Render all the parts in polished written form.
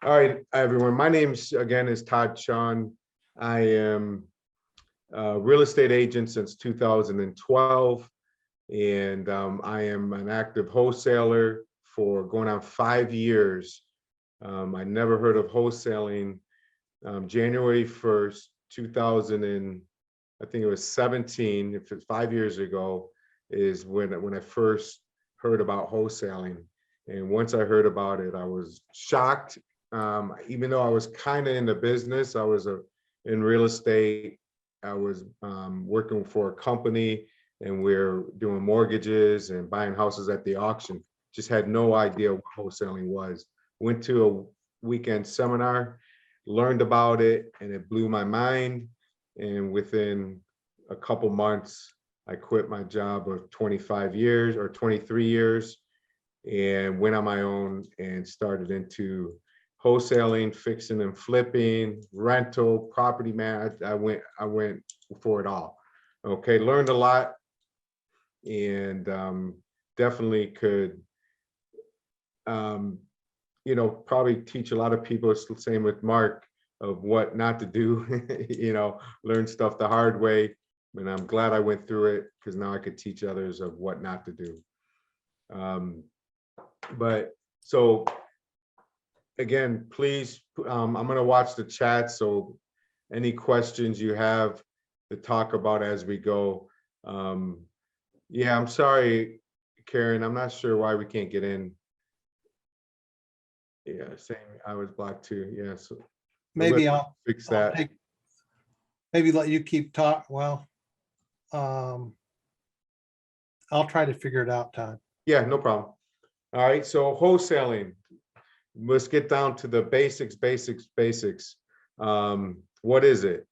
All right, everyone. My name's again is Todd Chunn. I am a real estate agent since 2012, and I am an active wholesaler for going on 5 years. I never heard of wholesaling. January 1st, 2000 and I think it was 17, if it's 5 years ago, is when I first heard about wholesaling. And once I heard about it, I was shocked. Even though I was kind of in the business, I was in real estate. I was working for a company, and we're doing mortgages and buying houses at the auction. Just had no idea what wholesaling was. Went to a weekend seminar, learned about it, and it blew my mind. And within a couple months, I quit my job of 25 years or 23 years and went on my own and started into wholesaling, fixing and flipping, rental, property man. I went for it all. Okay, learned a lot, and definitely could probably teach a lot of people. It's the same with Mark, of what not to do. Learn stuff the hard way. And I'm glad I went through it, because now I could teach others of what not to do. But so again, please, I'm going to watch the chat. So any questions you have to talk about as we go. Yeah, I'm sorry, Karen. I'm not sure why we can't get in. Yeah, same. I was blocked too. Yeah, so Maybe let's I'll fix that. maybe let you keep talk. Well, I'll try to figure it out, Todd. Yeah, no problem. All right, so wholesaling. Let's get down to the basics. What is it?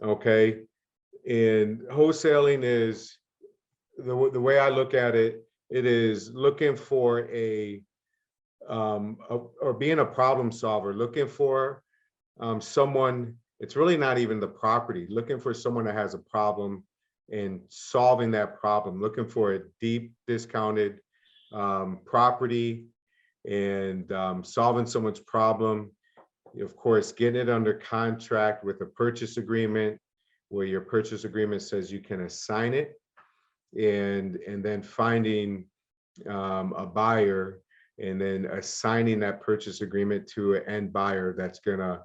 Okay, and wholesaling is the way I look at it. It is looking for or being a problem solver, looking for someone. It's really not even the property, looking for someone that has a problem and solving that problem, looking for a deep discounted property and solving someone's problem. Of course, getting it under contract with a purchase agreement, where your purchase agreement says you can assign it, and then finding a buyer, and then assigning that purchase agreement to an end buyer that's gonna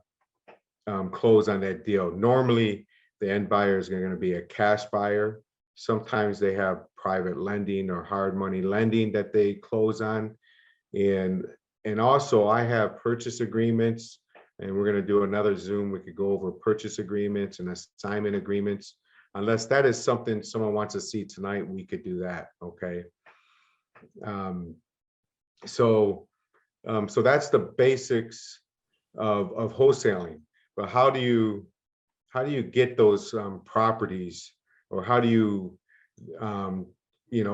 close on that deal. Normally, the end buyer is going to be a cash buyer. Sometimes they have private lending or hard money lending that they close on. And also, I have purchase agreements, and we're going to do another Zoom. We could go over purchase agreements and assignment agreements. Unless that is something someone wants to see tonight, we could do that. Okay. So that's the basics of wholesaling. But how do you get those properties, or how do you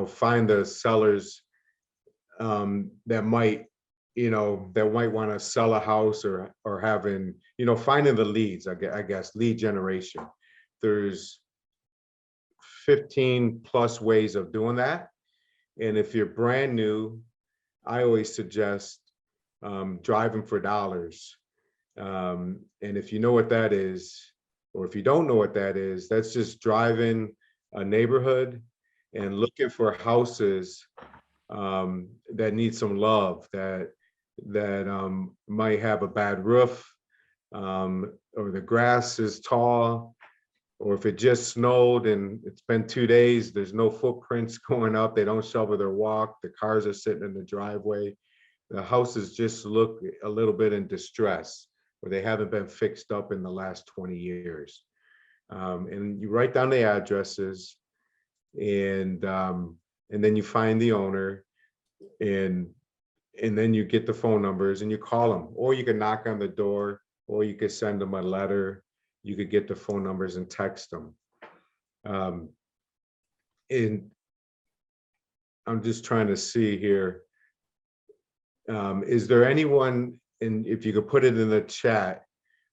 find the sellers that might want to sell a house, or having finding the leads? I guess lead generation. There's 15 plus ways of doing that, and if you're brand new, I always suggest driving for dollars. And if you know what that is, or if you don't know what that is, that's just driving a neighborhood and looking for houses that need some love, that might have a bad roof, or the grass is tall, or if it just snowed and it's been 2 days, there's no footprints going up, they don't shovel their walk, the cars are sitting in the driveway, the houses just look a little bit in distress, or they haven't been fixed up in the last 20 years. And you write down the addresses, and then you find the owner, and then you get the phone numbers and you call them, or you can knock on the door, or you could send them a letter. You could get the phone numbers and text them. And I'm just trying to see here. Is there anyone, and if you could put it in the chat,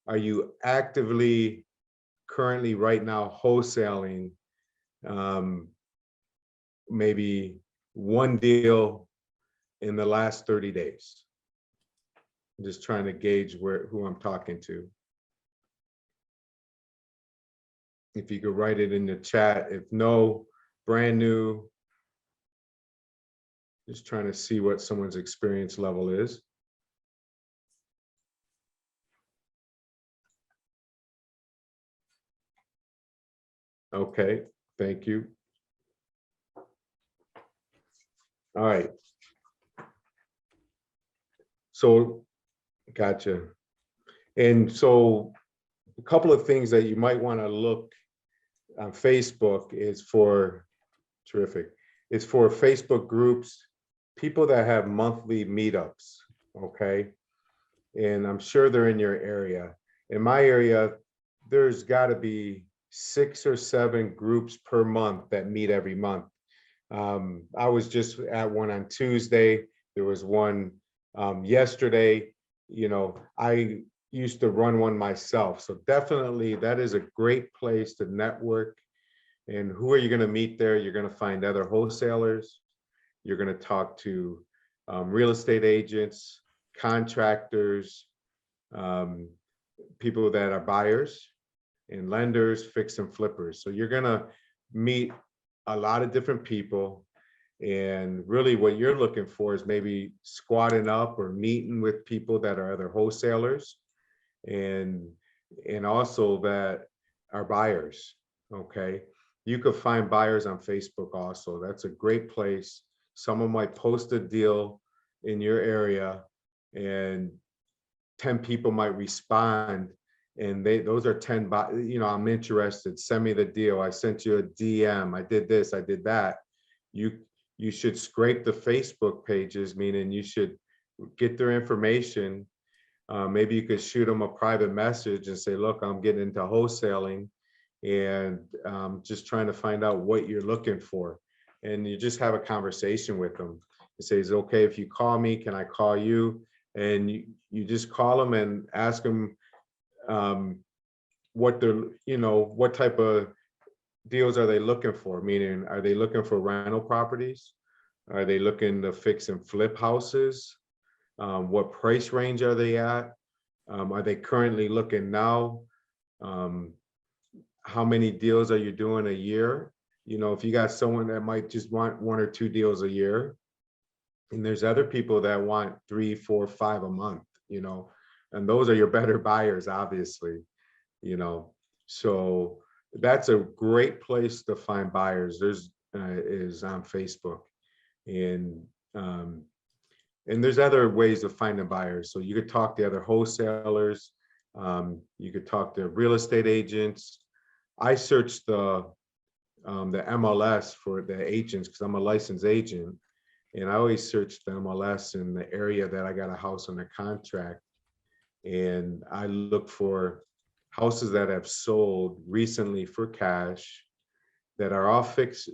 are you actively currently right now wholesaling maybe one deal in the last 30 days? I'm just trying to gauge who I'm talking to. If you could write it in the chat, if no, brand new. Just trying to see what someone's experience level is. Okay, thank you. All right. So, gotcha. And so a couple of things that you might want to look on Facebook is for, terrific, it's for Facebook groups, people that have monthly meetups, okay? And I'm sure they're in your area. In my area, there's got to be 6 or 7 groups per month that meet every month. I was just at one on Tuesday. There was one yesterday. You know, I used to run one myself. So definitely that is a great place to network. And who are you going to meet there? You're going to find other wholesalers. You're going to talk to real estate agents, contractors, um, people that are buyers and lenders, fix and flippers. So you're going to meet a lot of different people. And really what you're looking for is maybe squatting up or meeting with people that are other wholesalers and also that are buyers. Okay. You could find buyers on Facebook also. That's a great place. Someone might post a deal in your area and 10 people might respond, and those are 10, you know, I'm interested, send me the deal, I sent you a DM, I did this, I did that. You should scrape the Facebook pages, meaning you should get their information. Maybe you could shoot them a private message and say, look, I'm getting into wholesaling and just trying to find out what you're looking for. And you just have a conversation with them. It says, okay, if you call me, can I call you? And you just call them and ask them what they're, you know, what type of deals are they looking for? Meaning, are they looking for rental properties? Are they looking to fix and flip houses? What price range are they at? Are they currently looking now? How many deals are you doing a year? You know, if you got someone that might just want 1 or 2 deals a year, and there's other people that want 3, 4, 5 a month, you know, and those are your better buyers, obviously, you know. So that's a great place to find buyers. There's is on Facebook, and um, there's other ways of finding buyers. So you could talk to other wholesalers. You could talk to real estate agents. I searched the MLS for the agents because I'm a licensed agent, and I always search the MLS in the area that I got a house under contract, and I look for houses that have sold recently for cash that are all fixed.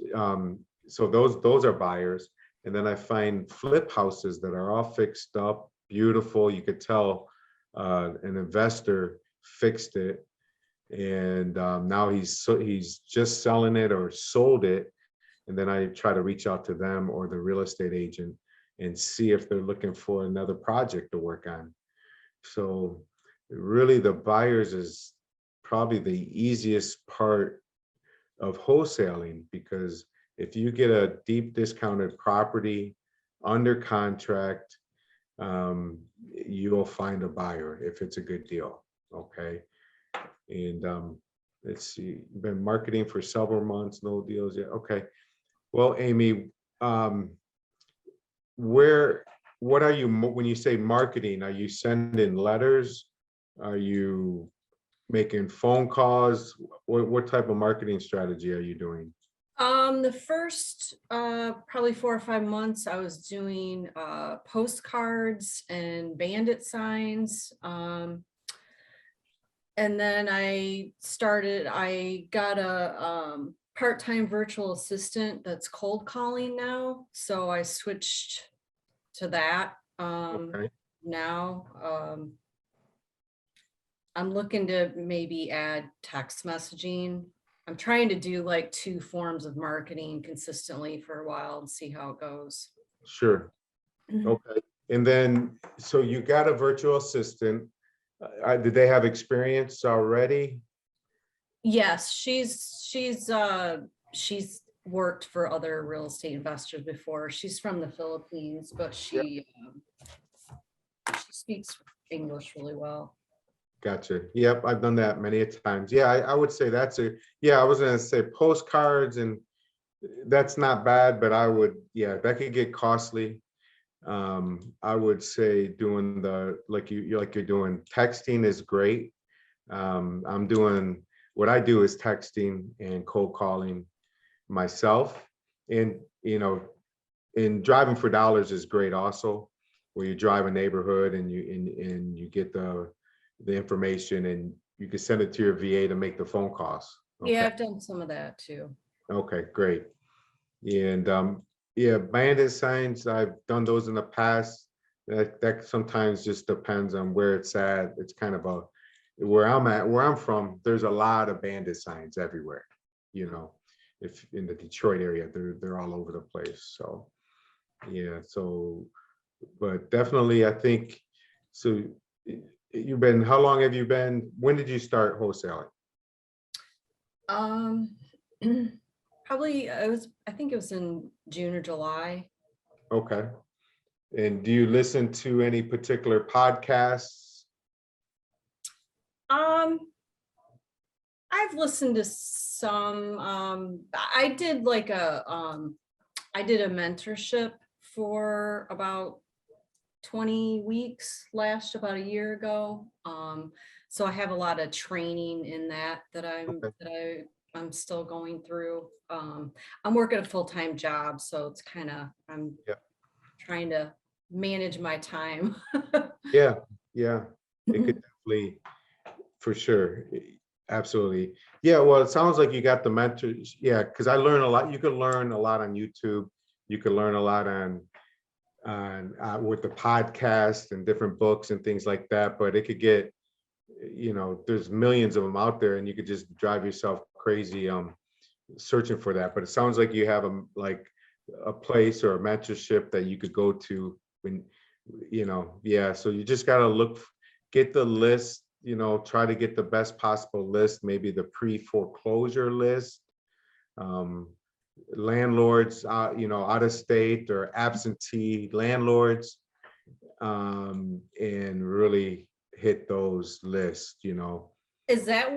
So those are buyers. And then I find flip houses that are all fixed up, beautiful. You could tell an investor fixed it, and now he's just selling it or sold it. And then I try to reach out to them or the real estate agent and see if they're looking for another project to work on. So really the buyers is probably the easiest part of wholesaling, because if you get a deep discounted property under contract, you'll find a buyer if it's a good deal. Okay. And let's see, been marketing for several months, no deals yet. Okay. Well, Amy, what are you, when you say marketing, are you sending letters? Are you making phone calls? What type of marketing strategy are you doing? The first probably 4 or 5 months, I was doing postcards and bandit signs. And then I got a part-time virtual assistant that's cold calling now. So I switched to that. Okay. Now I'm looking to maybe add text messaging. I'm trying to do like 2 forms of marketing consistently for a while and see how it goes. Sure. Okay. And then, so you got a virtual assistant. Did they have experience already? Yes, she's worked for other real estate investors before. She's from the Philippines, but she speaks English really well. Gotcha. Yep, I've done that many a times. Yeah, I would say I was gonna say postcards, and that's not bad, but I would, yeah, that could get costly. I would say doing you're doing texting is great. What I do is texting and cold calling myself, and and driving for dollars is great also, where you drive a neighborhood and you get the information, and you can send it to your VA to make the phone calls. Yeah, Okay. I've done some of that too. Okay, great. And yeah, bandit signs, I've done those in the past. That sometimes just depends on where it's at. It's kind of where I'm from, there's a lot of bandit signs everywhere. If in the Detroit area, they're all over the place. So yeah, but definitely I think so. How long have you been, when did you start wholesaling? Um, probably I think it was in June or July. Okay. And do you listen to any particular podcasts? I've listened to some. I did I did a mentorship for about 20 weeks about a year ago. So I have a lot of training in Okay. I'm still going through. I'm working a full-time job, so it's I'm Yeah. trying to manage my time. Yeah, yeah. It could definitely, for sure. Absolutely. Yeah, well, it sounds like you got the mentors. Yeah, because I learn a lot. You can learn a lot on YouTube. You can learn a lot on with the podcast and different books and things like that. But it could get, there's millions of them out there, and you could just drive yourself crazy searching for that. But it sounds like you have a place or a mentorship that you could go to when, yeah. So you just gotta get the list, try to get the best possible list, maybe the pre-foreclosure list. Um, Landlords, out of state or absentee landlords, and really hit those lists. Is that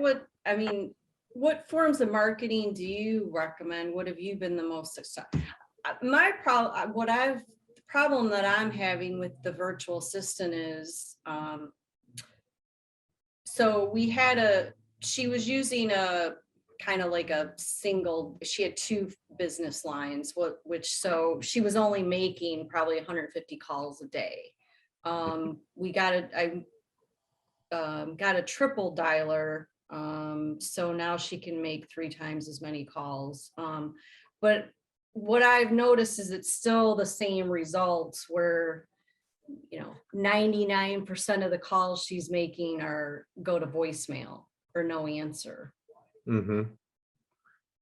what forms of marketing do you recommend? What have you been the most successful? My problem, the problem that I'm having with the virtual assistant is, so she was using a kind of like she had two business lines, so she was only making probably 150 calls a day. I got a triple dialer, so now she can make 3 times as many calls. But what I've noticed is it's still the same results, where 99% of the calls she's making go to voicemail or no answer. Mm-hmm.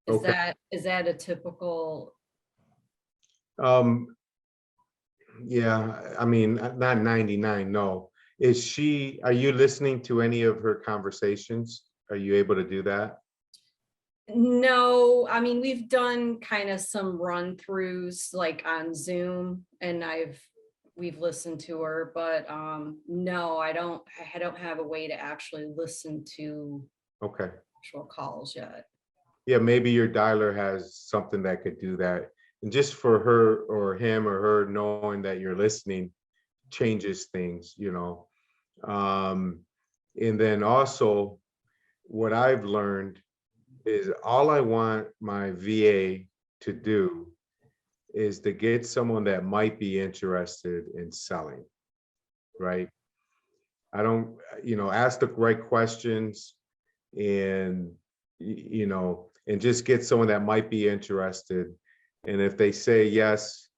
Is Okay. that a typical? Um, yeah, I mean, not 99, no. Are you listening to any of her conversations? Are you able to do that? No, I mean, we've done kind of some run throughs like on Zoom, and we've listened to her, but no, I don't have a way to actually listen to Okay. actual calls yet. Yeah, maybe your dialer has something that could do that. And just for her or him or her knowing that you're listening changes things. And then also, what I've learned is all I want my VA to do is to get someone that might be interested in selling, right? I don't, ask the right questions, and and just get someone that might be interested. And if they say yes,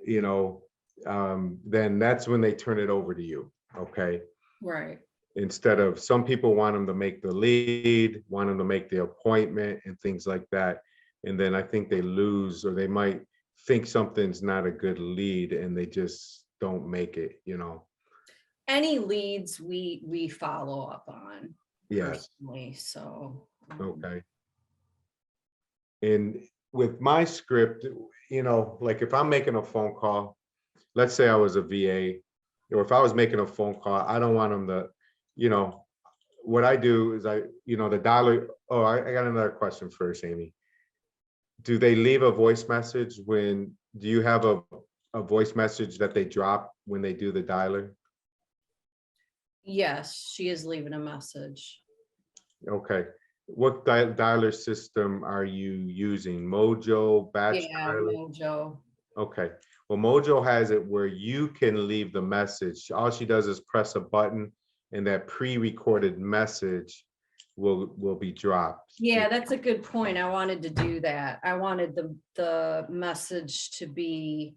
then that's when they turn it over to you. Okay. Right. Instead of, some people want them to make the lead, want them to make the appointment and things like that. And then I think they lose, or they might think something's not a good lead, and they just don't make it, you know? Any leads we follow up on Yes, personally, so. okay. And with my script, you know, like if I'm making a phone call, let's say I was a VA, or if I was making a phone call, I don't want them to, you know, what I do is the dialer. Oh, I got another question first, Amy. Do they leave a voice message do you have a voice message that they drop when they do the dialer? Yes, she is leaving a message. Okay. What dialer system are you using? Mojo, batch Yeah, dialer? Mojo. Okay. Well, Mojo has it where you can leave the message. All she does is press a button and that pre-recorded message will be dropped. Yeah, that's a good point. I wanted to do that. I wanted the message to be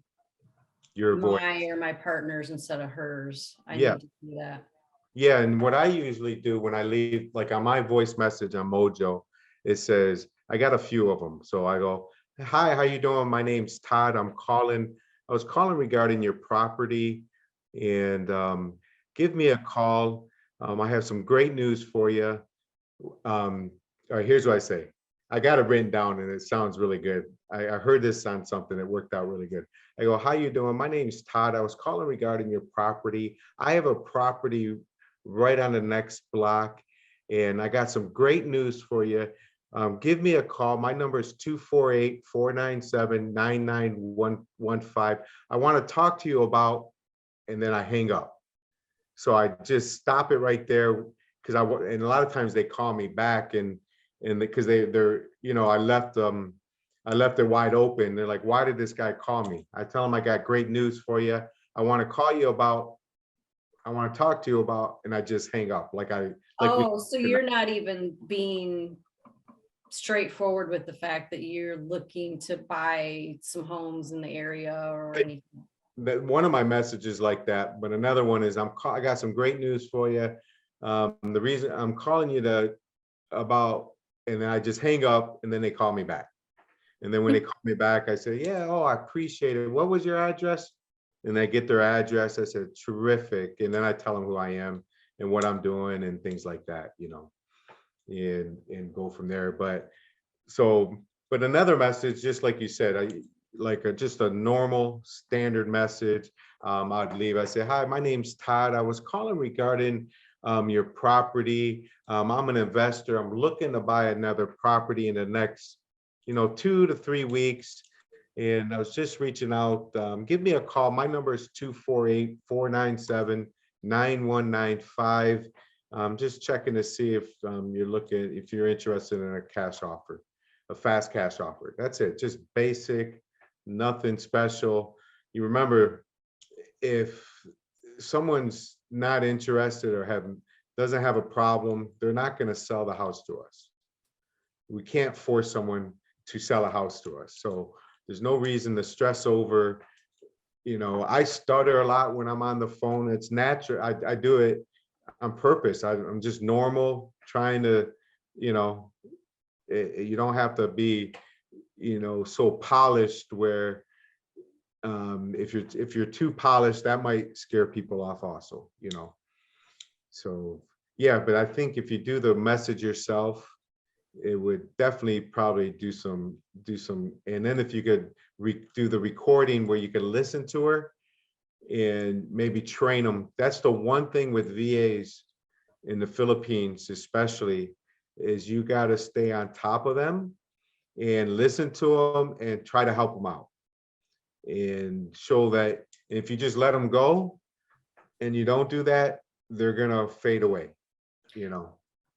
Your voice. my partner's instead of hers. I Yeah. need to do that. Yeah. And what I usually do when I leave, like on my voice message on Mojo, it says, I got a few of them. So I go, hi, how you doing? My name's Todd. I was calling regarding your property and give me a call. I have some great news for you. All right, here's what I say. I got it written down and it sounds really good. I heard this on something that worked out really good. I go, how you doing? My name's Todd. I was calling regarding your property. I have a property right on the next block and I got some great news for you. Give me a call. My number is 248-497-9915. I want to talk to you about, and then I hang up. So I just stop it right there because and a lot of times they call me back and because they're I left it wide open. They're like, why did this guy call me? I tell them I got great news for you. I want to talk to you about, and I just hang up So you're not even being straightforward with the fact that you're looking to buy some homes in the area or anything. that one of my messages like that, but another one is I got some great news for you. The reason I'm calling you about, and then I just hang up and then they call me back. And then when they call me back, I say, yeah, oh, I appreciate it. What was your address? And they get their address. I said, terrific. And then I tell them who I am and what I'm doing and things like that, and go from there. But another message, just like you said, just a normal standard message. I'd leave. I say, hi, my name's Todd. I was calling regarding your property. I'm an investor. I'm looking to buy another property in the next, 2 to 3 weeks. And I was just reaching out. Give me a call. My number is 248-497-9195. Just checking to see if if you're interested in a cash offer, a fast cash offer. That's it. Just basic, nothing special. You remember, if someone's not interested or doesn't have a problem, they're not going to sell the house to us. We can't force someone to sell a house to us. So there's no reason to stress over. I stutter a lot when I'm on the phone. It's natural. I do it on purpose. I'm just normal, trying to, you don't have to be, so polished where if you're too polished, that might scare people off also, So yeah, but I think if you do the message yourself, it would definitely probably do some, and then if you could do the recording where you could listen to her and maybe train them. That's the one thing with VAs in the Philippines, especially, is you got to stay on top of them and listen to them and try to help them out and show that if you just let them go and you don't do that, they're gonna fade away.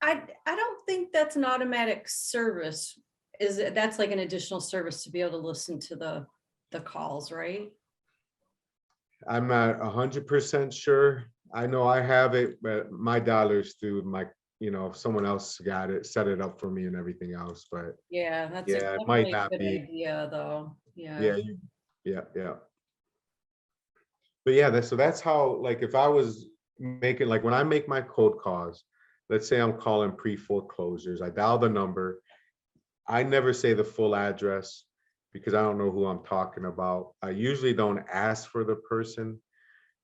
I don't think that's an automatic service. That's like an additional service to be able to listen to the calls, right? I'm not 100% sure. I know I have it, but my dollars through my, someone else got it, set it up for me and everything else. But Yeah, that's yeah, it might definitely a not good be. idea though. Yeah, yeah. But yeah, that's how, like, if I was making, like, when I make my cold calls, let's say I'm calling pre-foreclosures, I dial the number. I never say the full address because I don't know who I'm talking about. I usually don't ask for the person.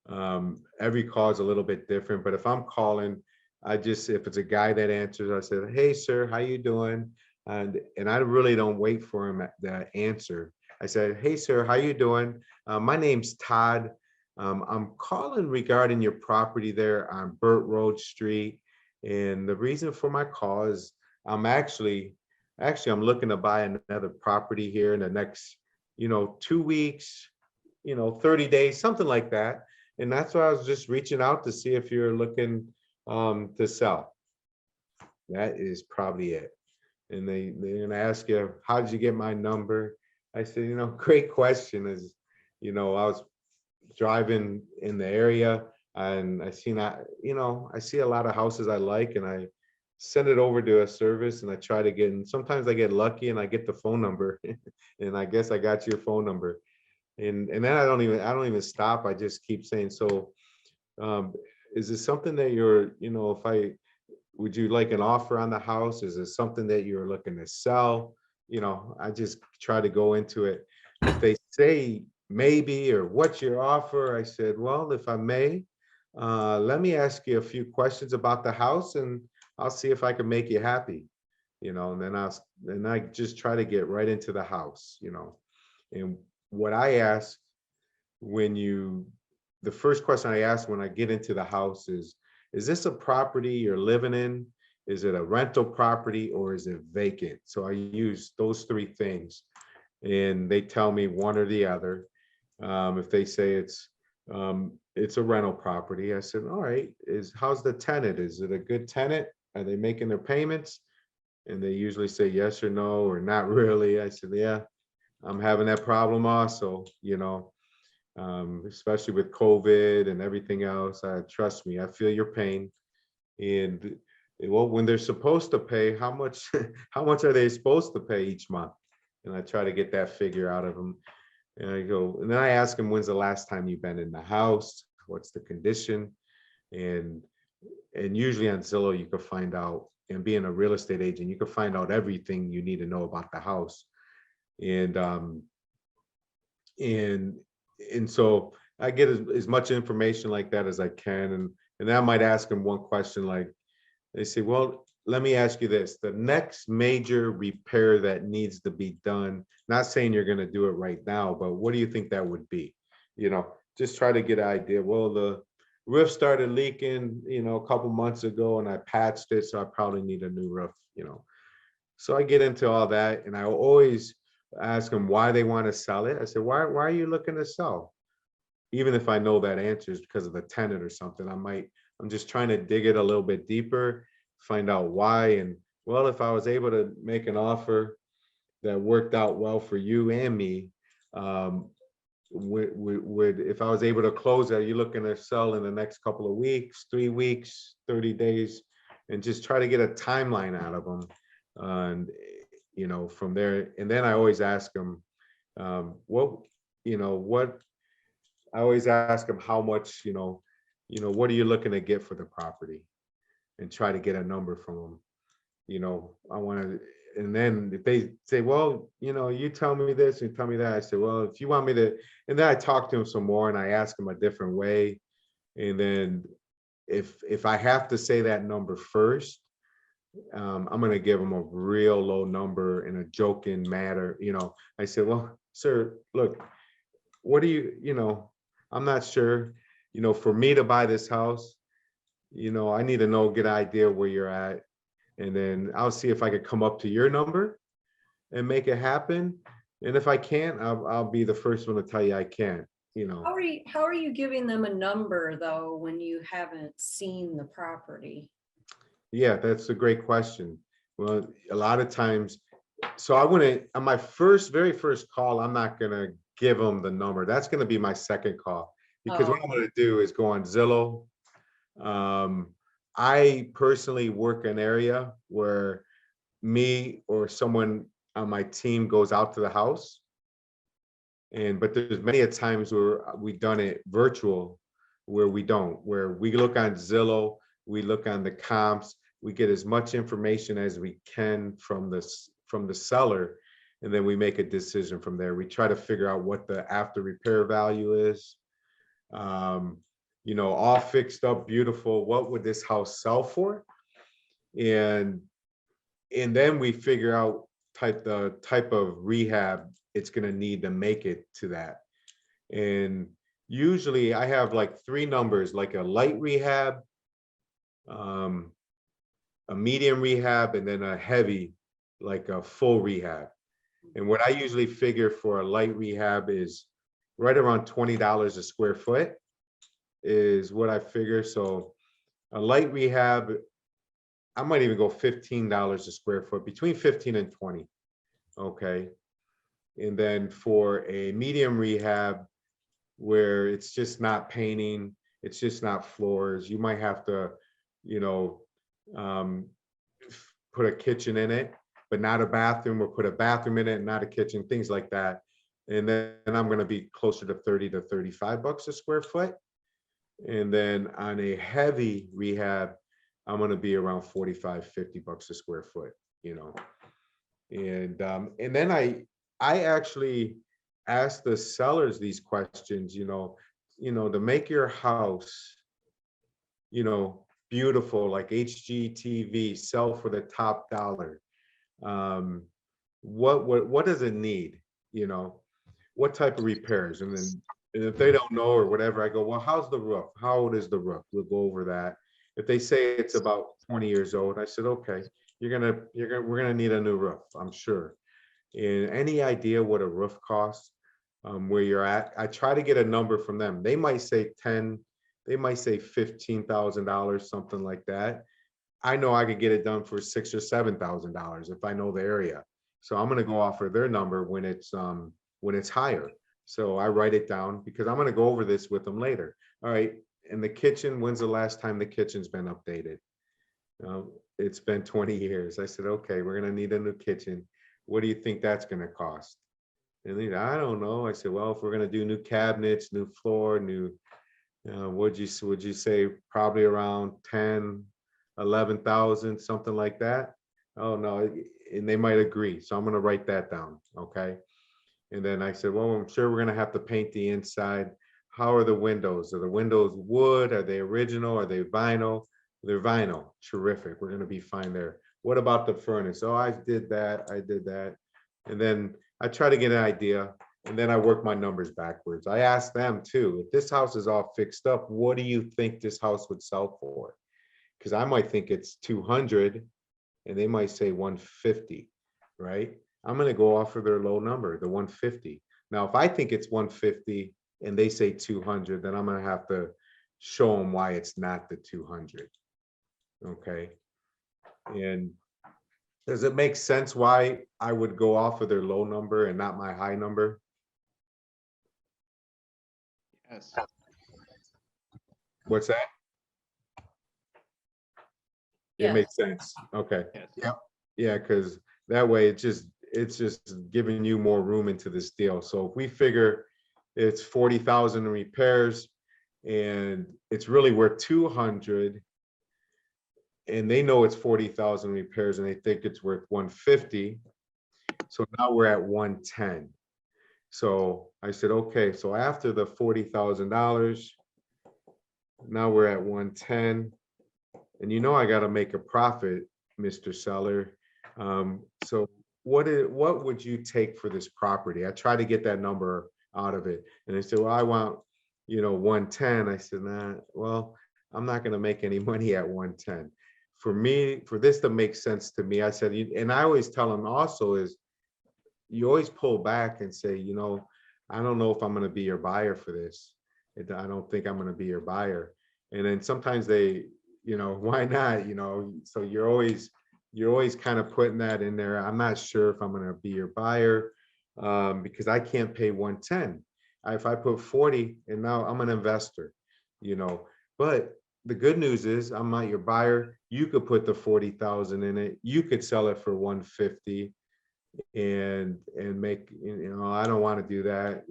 Every call is a little bit different, but if I'm calling, if it's a guy that answers, I said, "Hey, sir, how you doing?" And I really don't wait for him at the answer. I said, "Hey, sir, how you doing? My name's Todd. I'm calling regarding your property there on Burt Road Street. And the reason for my call is I'm I'm looking to buy another property here in the next, 2 weeks, 30 days, something like that. And that's why I was just reaching out to see if you're looking to sell." That is probably it. And they're gonna ask you, "How did you get my number?" I said, great question. I was driving in the area and I see a lot of houses I like, and I send it over to a service and I try to get, and sometimes I get lucky and I get the phone number and I guess I got your phone number. And then I don't even stop. I just keep saying, "So um, is this something that if would you like an offer on the house? Is it something that you're looking to sell?" I just try to go into it. If they say maybe, or "What's your offer?" I said, "Well, if I may, let me ask you a few questions about the house and I'll see if I can make you happy." And then I just try to get right into the house. And what I ask when you, the first question I ask when I get into the house is this a property you're living in? Is it a rental property or is it vacant? So I use those three things and they tell me one or the other. If they say it's a rental property, I said, "All right, how's the tenant? Is it a good tenant? Are they making their payments?" And they usually say yes or no, or not really. I said, "Yeah, I'm having that problem also, especially with COVID and everything else. Trust me, I feel your pain. And well, when they're supposed to pay, how much how much are they supposed to pay each month?" And I try to get that figure out of them. And then I ask them, "When's the last time you've been in the house? What's the condition?" And usually on Zillow, you can find out, and being a real estate agent, you can find out everything you need to know about the house. And and so I get as much information like that as I can. And then I might ask them one question, like they say, "Well, let me ask you this. The next major repair that needs to be done, not saying you're going to do it right now, but what do you think that would be?" Just try to get an idea. "Well, the roof started leaking, a couple months ago and I patched it, so I probably need a new roof. So I get into all that, and I always ask them why they want to sell it. I said, "Why are you looking to sell?" Even if I know that answer is because of the tenant or something, I'm just trying to dig it a little bit deeper, find out why. And well, if I was able to make an offer that worked out well for you and me, um, if I was able to close it, are you looking to sell in the next couple of weeks, 3 weeks, 30 days, and just try to get a timeline out of them. And, from there, and then I always ask them, what I always ask them how much, what are you looking to get for the property, and try to get a number from them. I want to, and then if they say, "Well, you tell me this, you tell me that," I say, "Well, if you want me to," and then I talk to them some more and I ask them a different way. And then if I have to say that number first, I'm going to give them a real low number in a joking manner. I said, "Well, sir, look, what do I'm not sure, for me to buy this house, I need to get an idea where you're at. And then I'll see if I could come up to your number and make it happen. And if I can't, I'll be the first one to tell you I can't. How are you giving them a number though, when you haven't seen the property? Yeah, that's a great question. Well, a lot of times, so on my very first call, I'm not gonna give them the number. That's gonna be my second call. Because Oh, what I'm gonna do is go on Zillow. I personally work an area where me or someone on my team goes out to the house. But there's many a times where we've done it virtual, where where we look on Zillow, we look on the comps, we get as much information as we can from the seller, and then we make a decision from there. We try to figure out what the after repair value is. you know, all fixed up, beautiful. What would this house sell for? And then we figure out the type of rehab it's gonna need to make it to that. And usually I have like 3 numbers, like a light rehab, um, a medium rehab, and then a heavy, like a full rehab. And what I usually figure for a light rehab is right around $20 a square foot is what I figure. So a light rehab, I might even go $15 a square foot, between 15 and 20. Okay. And then for a medium rehab, where it's just not painting, it's just not floors, you might have to, you know, um, put a kitchen in it, but not a bathroom, or put a bathroom in it and not a kitchen, things like that. And then I'm going to be closer to 30 to 35 bucks a square foot. And then on a heavy rehab, I'm going to be around 45, 50 bucks a square foot, you know. And then I actually ask the sellers these questions, you know, to make your house, you know, beautiful, like HGTV, sell for the top dollar. What does it need? You know, what type of repairs? And if they don't know or whatever, I go, well, how's the roof? How old is the roof? We'll go over that. If they say it's about 20 years old, I said, okay, we're gonna need a new roof, I'm sure. And any idea what a roof costs, where you're at? I try to get a number from them. They might say 10, they might say $15,000, something like that. I know I could get it done for $6,000 or $7,000 if I know the area. So I'm gonna go off of their number when it's higher. So I write it down because I'm gonna go over this with them later. All right, and the kitchen, when's the last time the kitchen's been updated? It's been 20 years. I said, okay, we're gonna need a new kitchen. What do you think that's gonna cost? And I don't know. I said, well, if we're gonna do new cabinets, new floor, new, would you say probably around 10, 11,000, something like that? Oh no, and they might agree. So I'm gonna write that down, okay? And then I said, well, I'm sure we're gonna have to paint the inside. How are the windows? Are the windows wood? Are they original? Are they vinyl? They're vinyl. Terrific. We're gonna be fine there. What about the furnace? Oh, I did that. I did that. And then I try to get an idea, and then I work my numbers backwards. I ask them too, if this house is all fixed up, what do you think this house would sell for? Because I might think it's 200 and they might say 150, right? I'm going to go off of their low number, the 150. Now, if I think it's 150 and they say 200, then I'm going to have to show them why it's not the 200. Okay. And does it make sense why I would go off of their low number and not my high number? Yes. What's that? It Yes. makes sense. Okay. Yes. Yep. Yeah, because that way it's just giving you more room into this deal. So if we figure it's 40,000 in repairs and it's really worth 200, and they know it's 40,000 repairs and they think it's worth 150. So now we're at 110. So I said, okay, so after the $40,000, now we're at 110. And you know I got to make a profit, Mr. Seller. So what would you take for this property? I try to get that number out of it. And they said, well, I want, 110. I said, nah, well, I'm not going to make any money at 110. For me, for this to make sense to me, I said, and I always tell them also is, you always pull back and say, I don't know if I'm going to be your buyer for this. I don't think I'm going to be your buyer. And then sometimes they, why not? So you're always kind of putting that in there. I'm not sure if I'm going to be your buyer, because I can't pay 110. If I put 40, and now I'm an investor, but the good news is I'm not your buyer. You could put the 40,000 in it. You could sell it for 150 and make, I don't want to do that,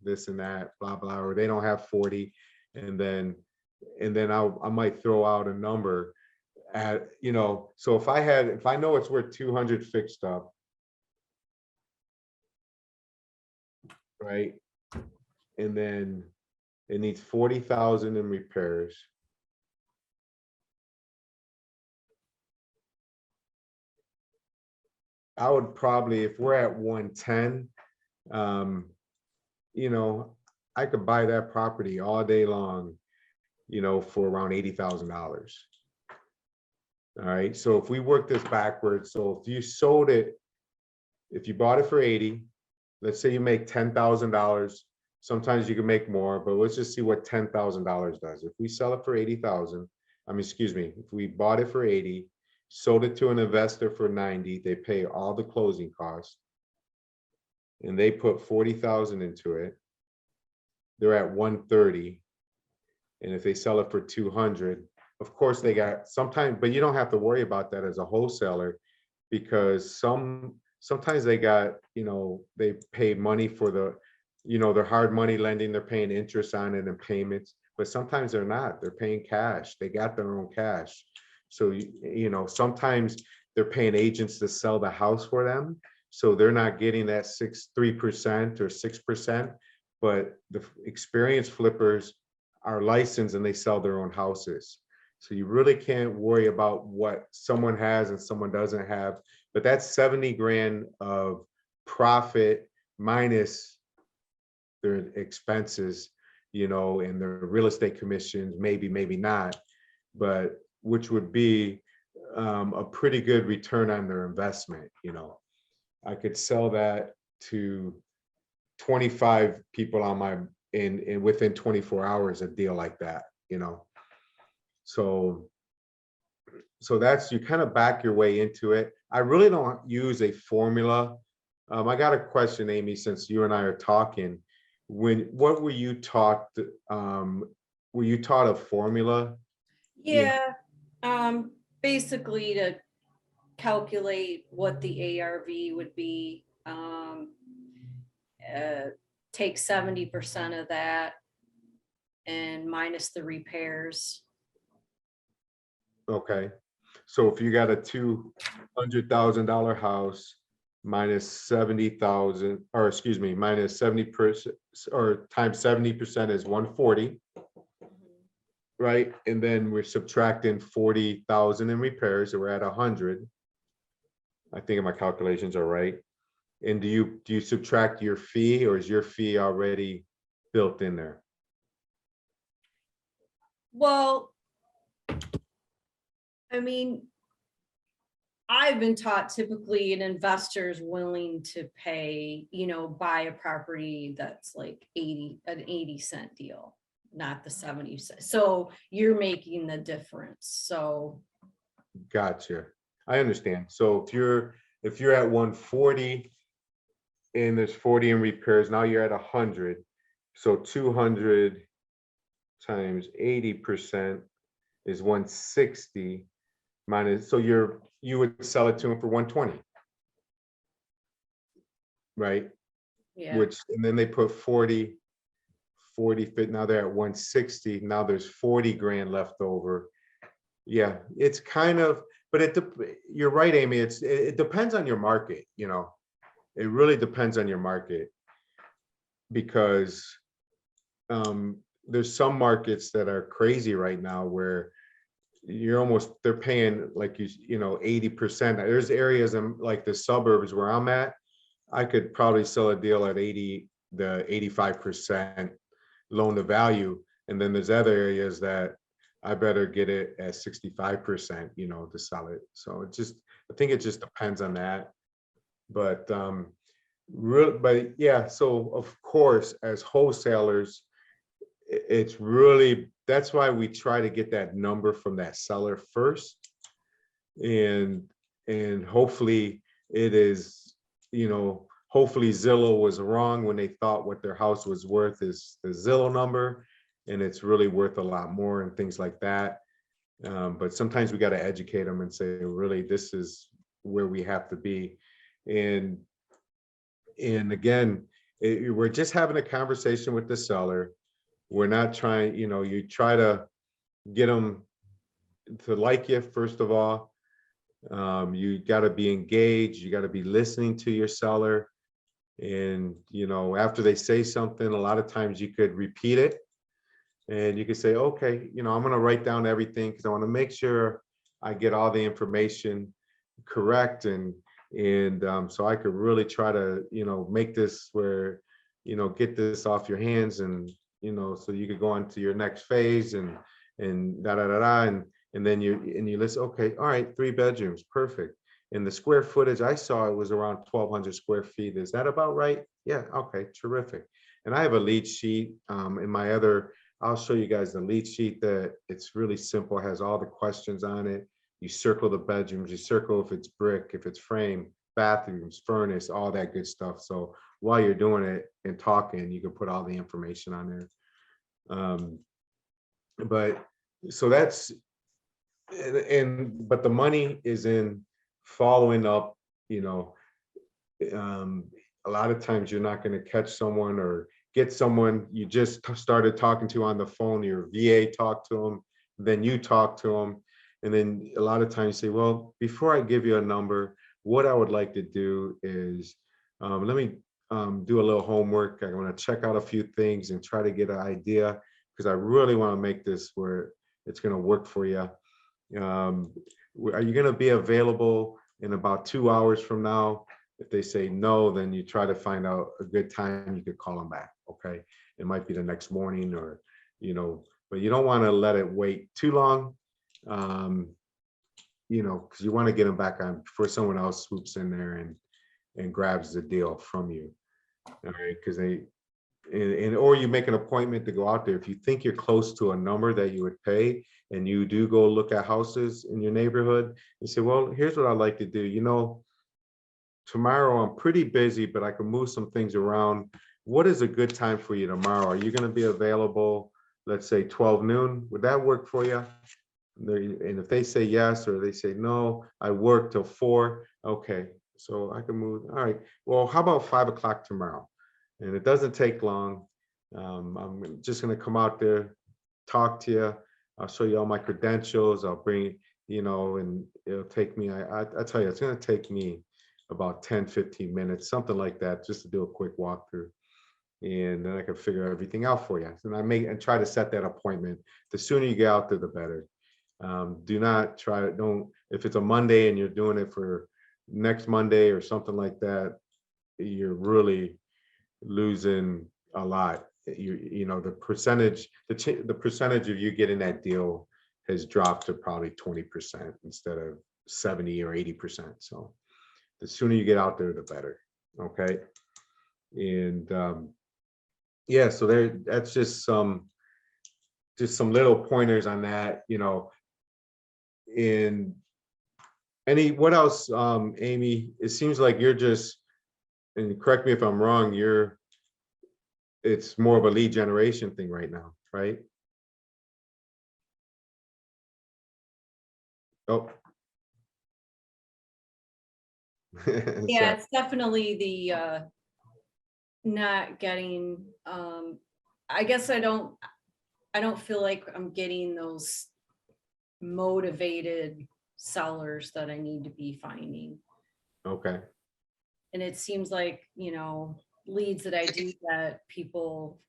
this and that, blah, blah, or they don't have 40. And then I might throw out a number at, so if I know it's worth 200 fixed up, right? And then It needs 40,000 in repairs. I would probably, if we're at 110, you know, I could buy that property all day long, you know, for around $80,000. All right, so if we work this backwards, so if you sold it, if you bought it for 80, let's say you make $10,000. Sometimes you can make more, but let's just see what $10,000 does. If we sell it for 80,000, I mean, excuse me, if we bought it for 80, sold it to an investor for 90, they pay all the closing costs, and they put 40,000 into it. They're at 130, and if they sell it for 200, of course they got sometimes, but you don't have to worry about that as a wholesaler, because sometimes they got, you know, they pay money for the, you know, their hard money lending, they're paying interest on it and payments, but sometimes they're not, they're paying cash, they got their own cash. So, you know, sometimes they're paying agents to sell the house for them, so they're not getting that 3% or 6%, but the experienced flippers are licensed and they sell their own houses. So you really can't worry about what someone has and someone doesn't have, but that's 70 grand of profit minus their expenses, you know, and their real estate commissions, maybe not, but which would be a pretty good return on their investment. You know, I could sell that to 25 people on my in within 24 hours, a deal like that, you know. So that's, you kind of back your way into it. I really don't use a formula. I got a question, Amy, since you and I are talking. What were you taught? Were you taught a formula? Yeah, basically to calculate what the ARV would be, take 70% of that and minus the repairs. Okay, so if you got a $200,000 house, minus 70,000, or excuse me, minus 70%, or times 70% is 140, right? And then we're subtracting 40,000 in repairs, so we're at 100. I think my calculations are right. And do you subtract your fee, or is your fee already built in there? Well, I mean, I've been taught typically an investor's willing to pay, you know, buy a property that's like an 80-cent deal, not the 70 cent. So you're making the difference. So Gotcha. I understand. So if you're at 140 and there's 40 in repairs, now you're at 100. So 200 times 80% is 160 minus, so you would sell it to them for 120. Right? yeah, Which, and then they put 40 fit, now they're at 160. Now there's 40 grand left over. Yeah, it's kind of, but you're right, Amy. It depends on your market, you know. It really depends on your market, because there's some markets that are crazy right now where they're paying like you know 80%. There's areas in like the suburbs where I'm at, I could probably sell a deal at 85% loan to value, and then there's other areas that I better get it at 65%, you know, to sell it. So I think it just depends on that. But but yeah, so of course, as wholesalers, it's really, that's why we try to get that number from that seller first, and hopefully it is, you know, hopefully Zillow was wrong when they thought what their house was worth is the Zillow number, and it's really worth a lot more and things like that. But sometimes we got to educate them and say, really, this is where we have to be. And again, we're just having a conversation with the seller. We're not trying, you know, you try to get them to like you, first of all. You got to be engaged. You got to be listening to your seller. And, you know, after they say something, a lot of times you could repeat it. And you can say, okay, I'm gonna write down everything because I want to make sure I get all the information correct, and so I could really try to, make this where, get this off your hands, and so you could go on to your next phase, and da da da da, and then you listen, okay, all right, 3 bedrooms, perfect. And the square footage I saw, it was around 1,200 square feet. Is that about right? Yeah, okay, terrific. And I have a lead sheet in my other, I'll show you guys the lead sheet that it's really simple, has all the questions on it. You circle the bedrooms, you circle if it's brick, if it's frame, bathrooms, furnace, all that good stuff. So while you're doing it and talking, you can put all the information on there. But so that's, but the money is in following up, you know, a lot of times you're not going to catch someone or get someone you just started talking to on the phone, your VA talked to them, then you talk to them. And then a lot of times you say, well, before I give you a number, what I would like to do is, let me do a little homework. I want to check out a few things and try to get an idea, because I really want to make this where it's going to work for you. Are you going to be available in about 2 hours from now? If they say no, then you try to find out a good time you could call them back. Okay. It might be the next morning, or, but you don't want to let it wait too long. Because you want to get them back on before someone else swoops in there and grabs the deal from you. All right. Because or you make an appointment to go out there. If you think you're close to a number that you would pay, and you do go look at houses in your neighborhood, you say, well, here's what I'd like to do. Tomorrow I'm pretty busy, but I can move some things around. What is a good time for you tomorrow? Are you going to be available, let's say 12 noon? Would that work for you? And if they say yes, or they say no, I work till 4. Okay, so I can move. All right. Well, how about 5 o'clock tomorrow? And it doesn't take long. I'm just going to come out there, talk to you. I'll show you all my credentials. I'll bring, and it'll take me, I tell you, it's going to take me about 10-15 minutes, something like that, just to do a quick walkthrough. And then I can figure everything out for you. And try to set that appointment. The sooner you get out there, the better. Do not try, if it's a Monday and you're doing it for next Monday or something like that, you're really losing a lot. The percentage of you getting that deal has dropped to probably 20% instead of 70 or 80%. So the sooner you get out there, the better. Okay. And yeah, so that's just some little pointers on that, and what else, Amy? It seems like you're just, and correct me if I'm wrong, it's more of a lead generation thing right now, right? Oh. Yeah, it's definitely the not getting, I guess I don't feel like I'm getting those motivated sellers that I need to be finding. Okay. And it seems like, leads that I do get, people,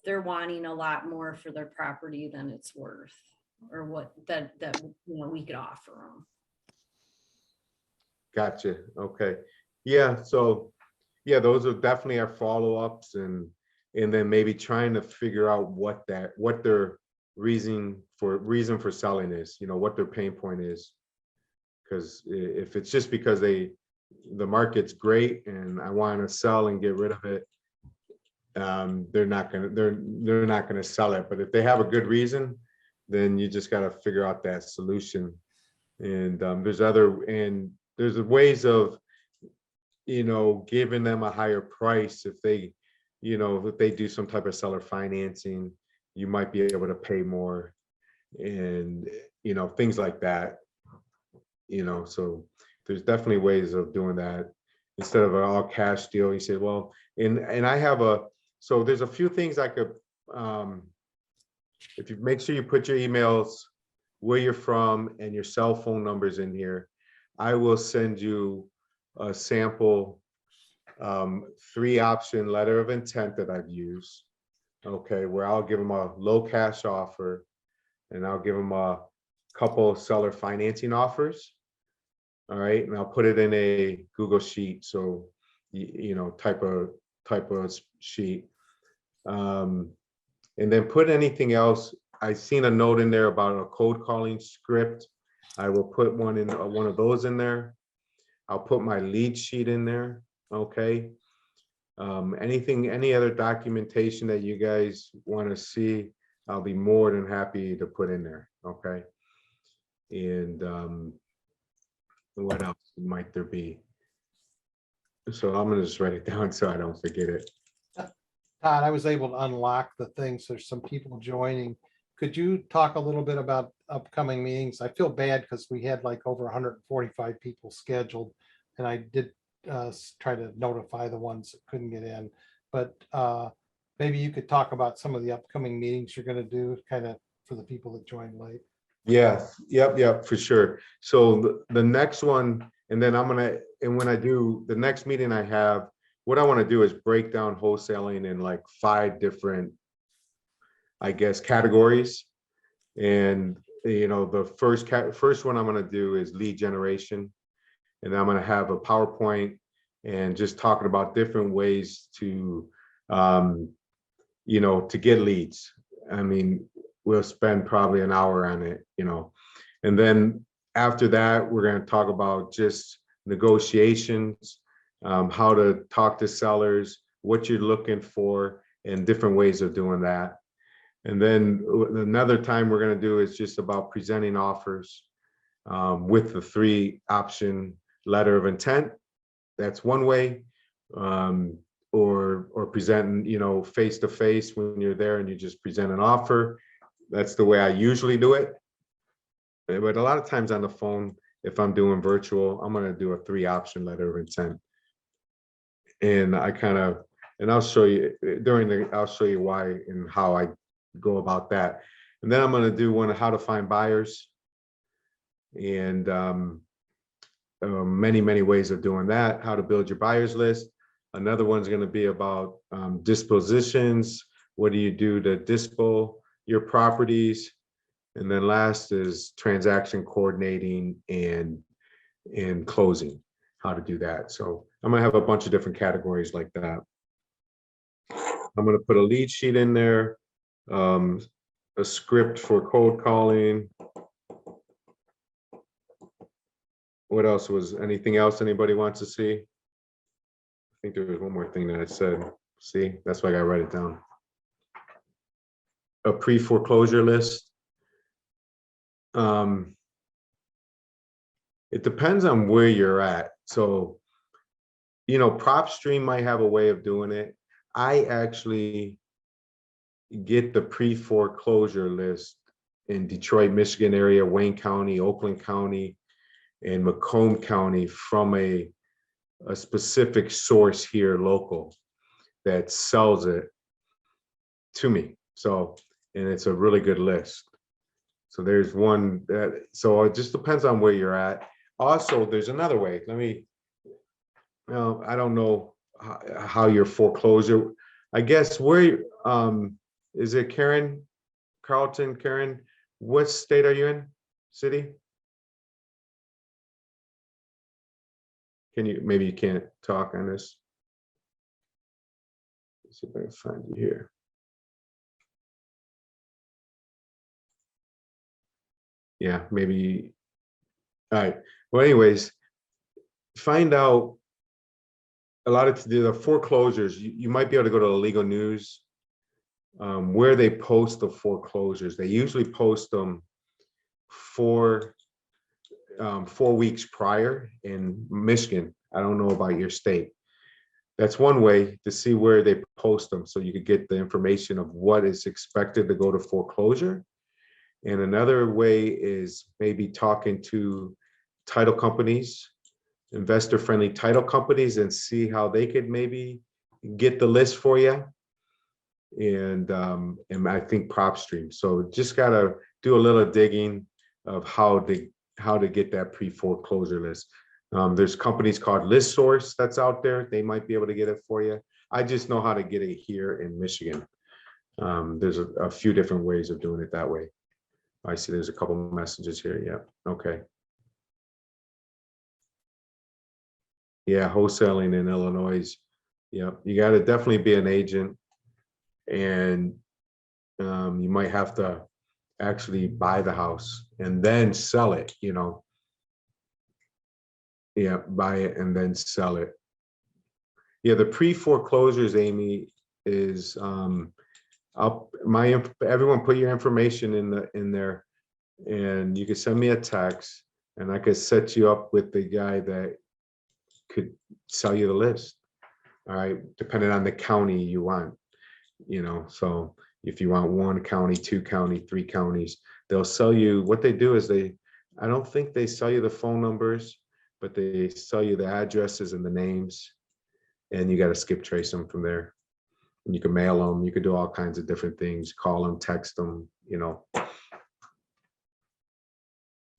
they're wanting a lot more for their property than it's worth, or what that we could offer them. Gotcha. Okay. Yeah. So yeah, those are definitely our follow-ups, and then maybe trying to figure out what their reason for selling is, what their pain point is. Because if it's just because the market's great and I want to sell and get rid of it, they're not gonna sell it. But if they have a good reason, then you just got to figure out that solution. And there's ways of, giving them a higher price. If they do some type of seller financing, you might be able to pay more, and things like that. So there's definitely ways of doing that instead of an all cash deal. You say, well, and so there's a few things I could, if you make sure you put your emails, where you're from, and your cell phone numbers in here, I will send you a sample 3-option letter of intent that I've used. okay, where I'll give them a low cash offer and I'll give them a couple seller financing offers. All right, and I'll put it in a Google Sheet, so you know, type of sheet. And then put anything else. I seen a note in there about a cold calling script. I will put one in, one of those in there. I'll put my lead sheet in there, okay? Anything, any other documentation that you guys want to see, I'll be more than happy to put in there, okay? And what else might there be? So I'm gonna just write it down so I don't forget it. Todd, I was able to unlock the things. There's some people joining. Could you talk a little bit about upcoming meetings? I feel bad because we had like over 145 people scheduled, and I did try to notify the ones that couldn't get in. But maybe you could talk about some of the upcoming meetings you're going to do, kind of for the people that joined late. Yeah, yep, for sure. So the next one, and then when I do the next meeting I have, what I want to do is break down wholesaling in like 5 different, I guess, categories. And you know, the first one I'm going to do is lead generation, and I'm going to have a PowerPoint and just talking about different ways to, you know, to get leads. I mean, we'll spend probably an hour on it, you know, and then after that, we're going to talk about just negotiations, how to talk to sellers, what you're looking for, and different ways of doing that. And then another time we're going to do is just about presenting offers with the 3-option letter of intent. That's one way. Or presenting, you know, face to face when you're there and you just present an offer. That's the way I usually do it. But a lot of times on the phone, if I'm doing virtual, I'm going to do a 3-option letter of intent. And I'll show you I'll show you why and how I go about that. And then I'm going to do one on how to find buyers, and many ways of doing that, how to build your buyers list. Another one's going to be about dispositions. What do you do to dispo your properties? And then last is transaction coordinating and closing, how to do that. So I'm going to have a bunch of different categories like that. I'm going to put a lead sheet in there, a script for cold calling. What else was, anything else anybody wants to see? I think there was one more thing that I said. See, that's why I got to write it down. A pre-foreclosure list. It depends on where you're at. So, you know, PropStream might have a way of doing it. I actually get the pre-foreclosure list in Detroit, Michigan area, Wayne County, Oakland County, and Macomb County from a specific source here local that sells it to me. So, and it's a really good list. So there's one that, so it just depends on where you're at. Also, there's another way. I don't know how your foreclosure, I guess, where, is it Karen, Carlton, Karen? What state are you in? City? Maybe you can't talk on this. Let's see if I can find you here. Yeah, maybe. All right. Well, anyways, find out a lot of the foreclosures. You might be able to go to the legal news where they post the foreclosures. They usually post them 4 weeks prior in Michigan. I don't know about your state. That's one way to see where they post them, so you could get the information of what is expected to go to foreclosure. And another way is maybe talking to title companies, investor-friendly title companies, and see how they could maybe get the list for you. And I think PropStream. So just gotta do a little digging of how to get that pre-foreclosure list. There's companies called ListSource that's out there. They might be able to get it for you. I just know how to get it here in Michigan. There's a few different ways of doing it that way. I see there's a couple of messages here. Yeah. Okay. Yeah. Wholesaling in Illinois. Yeah. You got to definitely be an agent, and you might have to actually buy the house and then sell it, Yeah. Buy it and then sell it. Yeah. The pre-foreclosures, Amy, is everyone put your information in there, and you can send me a text, and I could set you up with the guy that could sell you the list. All right, depending on the county you want, so if you want 1 county, 2 county, 3 counties, they'll sell you. What they do is I don't think they sell you the phone numbers, but they sell you the addresses and the names, and you got to skip trace them from there. And you can mail them, you could do all kinds of different things, call them, text them, All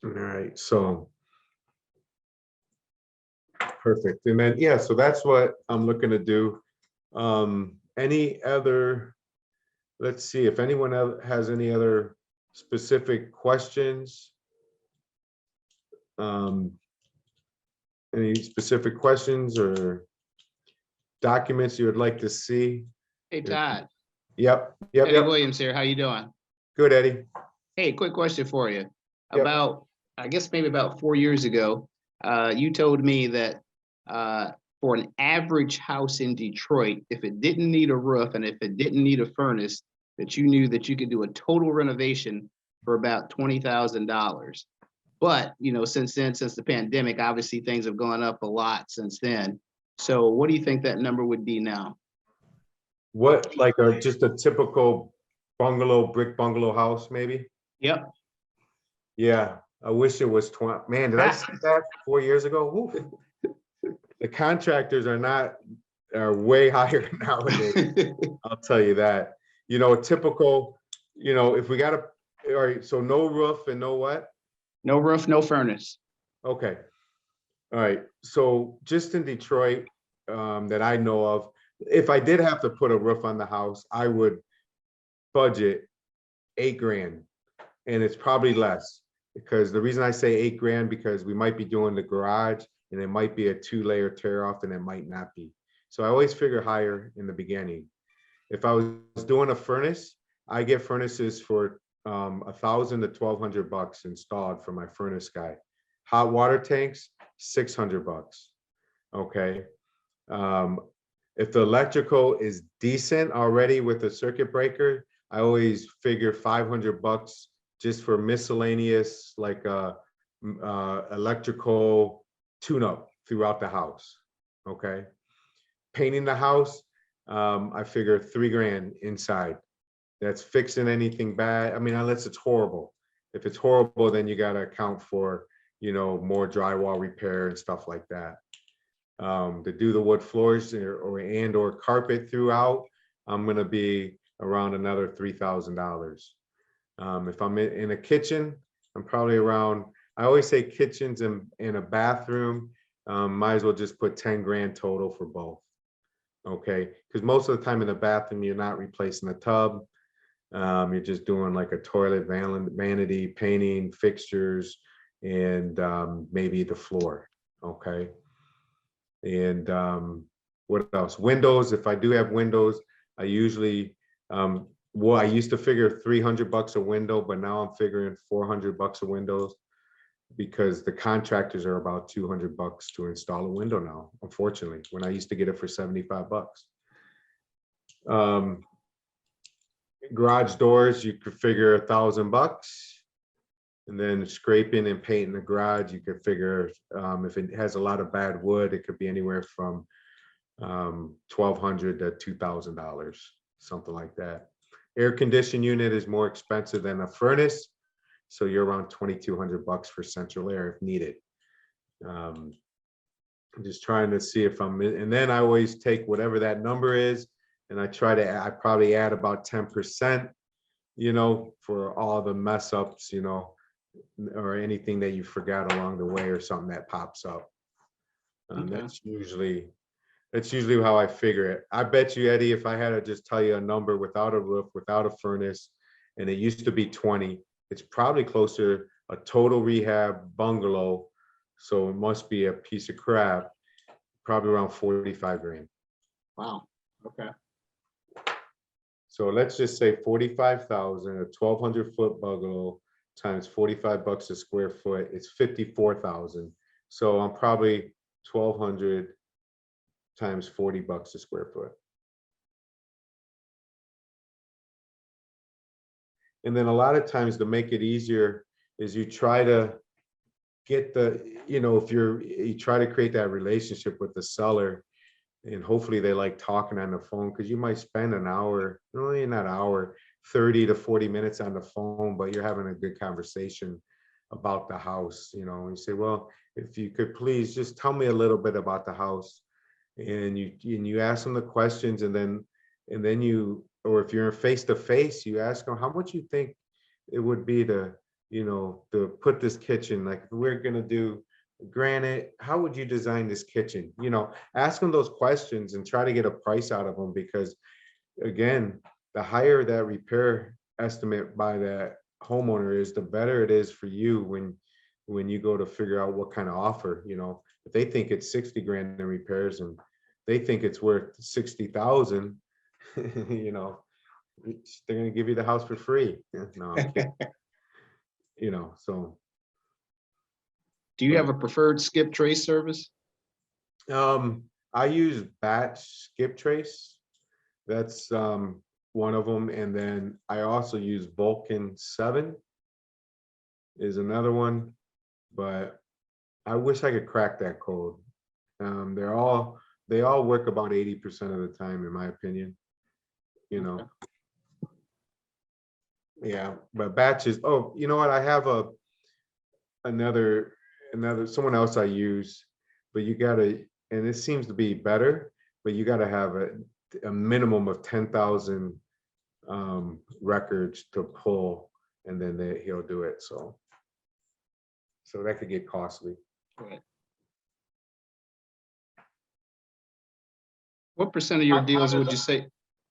right, so perfect. And then, yeah, so that's what I'm looking to do. Any other, let's see if anyone else has any other specific questions. Any specific questions or documents you would like to see? Hey, Todd. Yep. Eddie Williams here. How you doing? Good, Eddie. Hey, quick question for you. Yep. About, I guess maybe about 4 years ago, you told me that for an average house in Detroit, if it didn't need a roof and if it didn't need a furnace, that you knew that you could do a total renovation for about $20,000. But, since then, since the pandemic, obviously things have gone up a lot since then. So what do you think that number would be now? What, like just a typical brick bungalow house, maybe? Yep. Yeah, I wish it was 20. Man, did I say that 4 years ago? Oof. The contractors are way higher nowadays. I'll tell you that. Typical, if we got all right, so no roof and no what? No roof, no furnace. Okay. All right. So just in Detroit, that I know of, if I did have to put a roof on the house, I would budget $8,000, and it's probably less, because the reason I say $8,000, because we might be doing the garage and it might be a 2-layer tear off and it might not be. So I always figure higher in the beginning. If I was doing a furnace, I get furnaces for $1,000 to $1,200 installed for my furnace guy. Hot water tanks, $600. Okay. If the electrical is decent already with the circuit breaker, I always figure $500 just for miscellaneous, like electrical tune-up throughout the house. Okay. Painting the house, I figure $3,000 inside. That's fixing anything bad. I mean, unless it's horrible. If it's horrible, then you got to account for, more drywall repair and stuff like that. To do the wood floors or carpet throughout, I'm going to be around another $3,000. If I'm in a kitchen, I'm probably around, I always say kitchens and in a bathroom, might as well just put $10,000 total for both. Okay. Because most of the time in the bathroom, you're not replacing the tub. You're just doing like a toilet vanity, painting, fixtures, and maybe the floor. Okay. And what else? Windows. If I do have windows, I usually, I used to figure $300 a window, but now I'm figuring $400 a windows, because the contractors are about $200 to install a window now, unfortunately, when I used to get it for $75. Garage doors, you could figure $1,000. And then scraping and painting the garage, you could figure, if it has a lot of bad wood, it could be anywhere from $1,200 to $2,000, something like that. Air conditioning unit is more expensive than a furnace, so you're around $2,200 for central air if needed. I'm just trying to see if and then I always take whatever that number is, and I probably add about 10%, for all the mess ups, or anything that you forgot along the way or something that pops up. Okay. That's usually That's usually how I figure it. I bet you, Eddie, if I had to just tell you a number without a roof, without a furnace, and it used to be 20, it's probably closer a total rehab bungalow. So it must be a piece of crap, probably around 45 grand. Wow, okay. So let's just say 45,000, a 1,200 foot bungalow times 45 bucks a square foot, it's 54,000. So I'm probably 1,200 times 40 bucks a square foot. And then a lot of times to make it easier is you try to get if you try to create that relationship with the seller, and hopefully they like talking on the phone, because you might spend an hour, really not hour, 30 to 40 minutes on the phone, but you're having a good conversation about the house, and you say, well, if you could please just tell me a little bit about the house. And you ask them the questions, and then you, or if you're face to face, you ask them how much you think it would be to put this kitchen, like if we're gonna do granite, how would you design this kitchen? Ask them those questions and try to get a price out of them, because again, the higher that repair estimate by that homeowner is, the better it is for you when you go to figure out what kind of offer. If they think it's 60 grand in repairs and they think it's worth 60,000, they're gonna give you the house for free. No, I'm kidding. So Do you have a preferred skip trace service? I use batch skip trace. That's one of them. And then I also use Vulcan 7 is another one, but I wish I could crack that code. They all work about 80% of the time, in my opinion. Okay. Yeah, but batches. Oh, you know what? I have another someone else I use, but you gotta, and it seems to be better, but you gotta have a minimum of 10,000 records to pull, and then he'll do it. So that could get costly. Right. What percent of your deals would you say?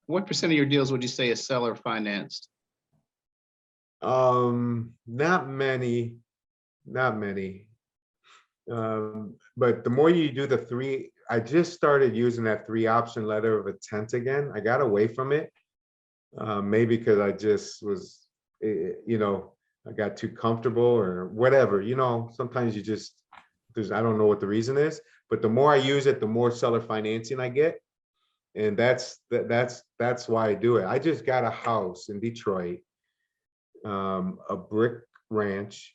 What percent of your deals would you say is seller financed? Not many. But the more you do the three, I just started using that 3-option letter of intent again. I got away from it. Maybe because I just was, I got too comfortable or whatever, sometimes I don't know what the reason is, but the more I use it, the more seller financing I get. And that's why I do it. I just got a house in Detroit, a brick ranch,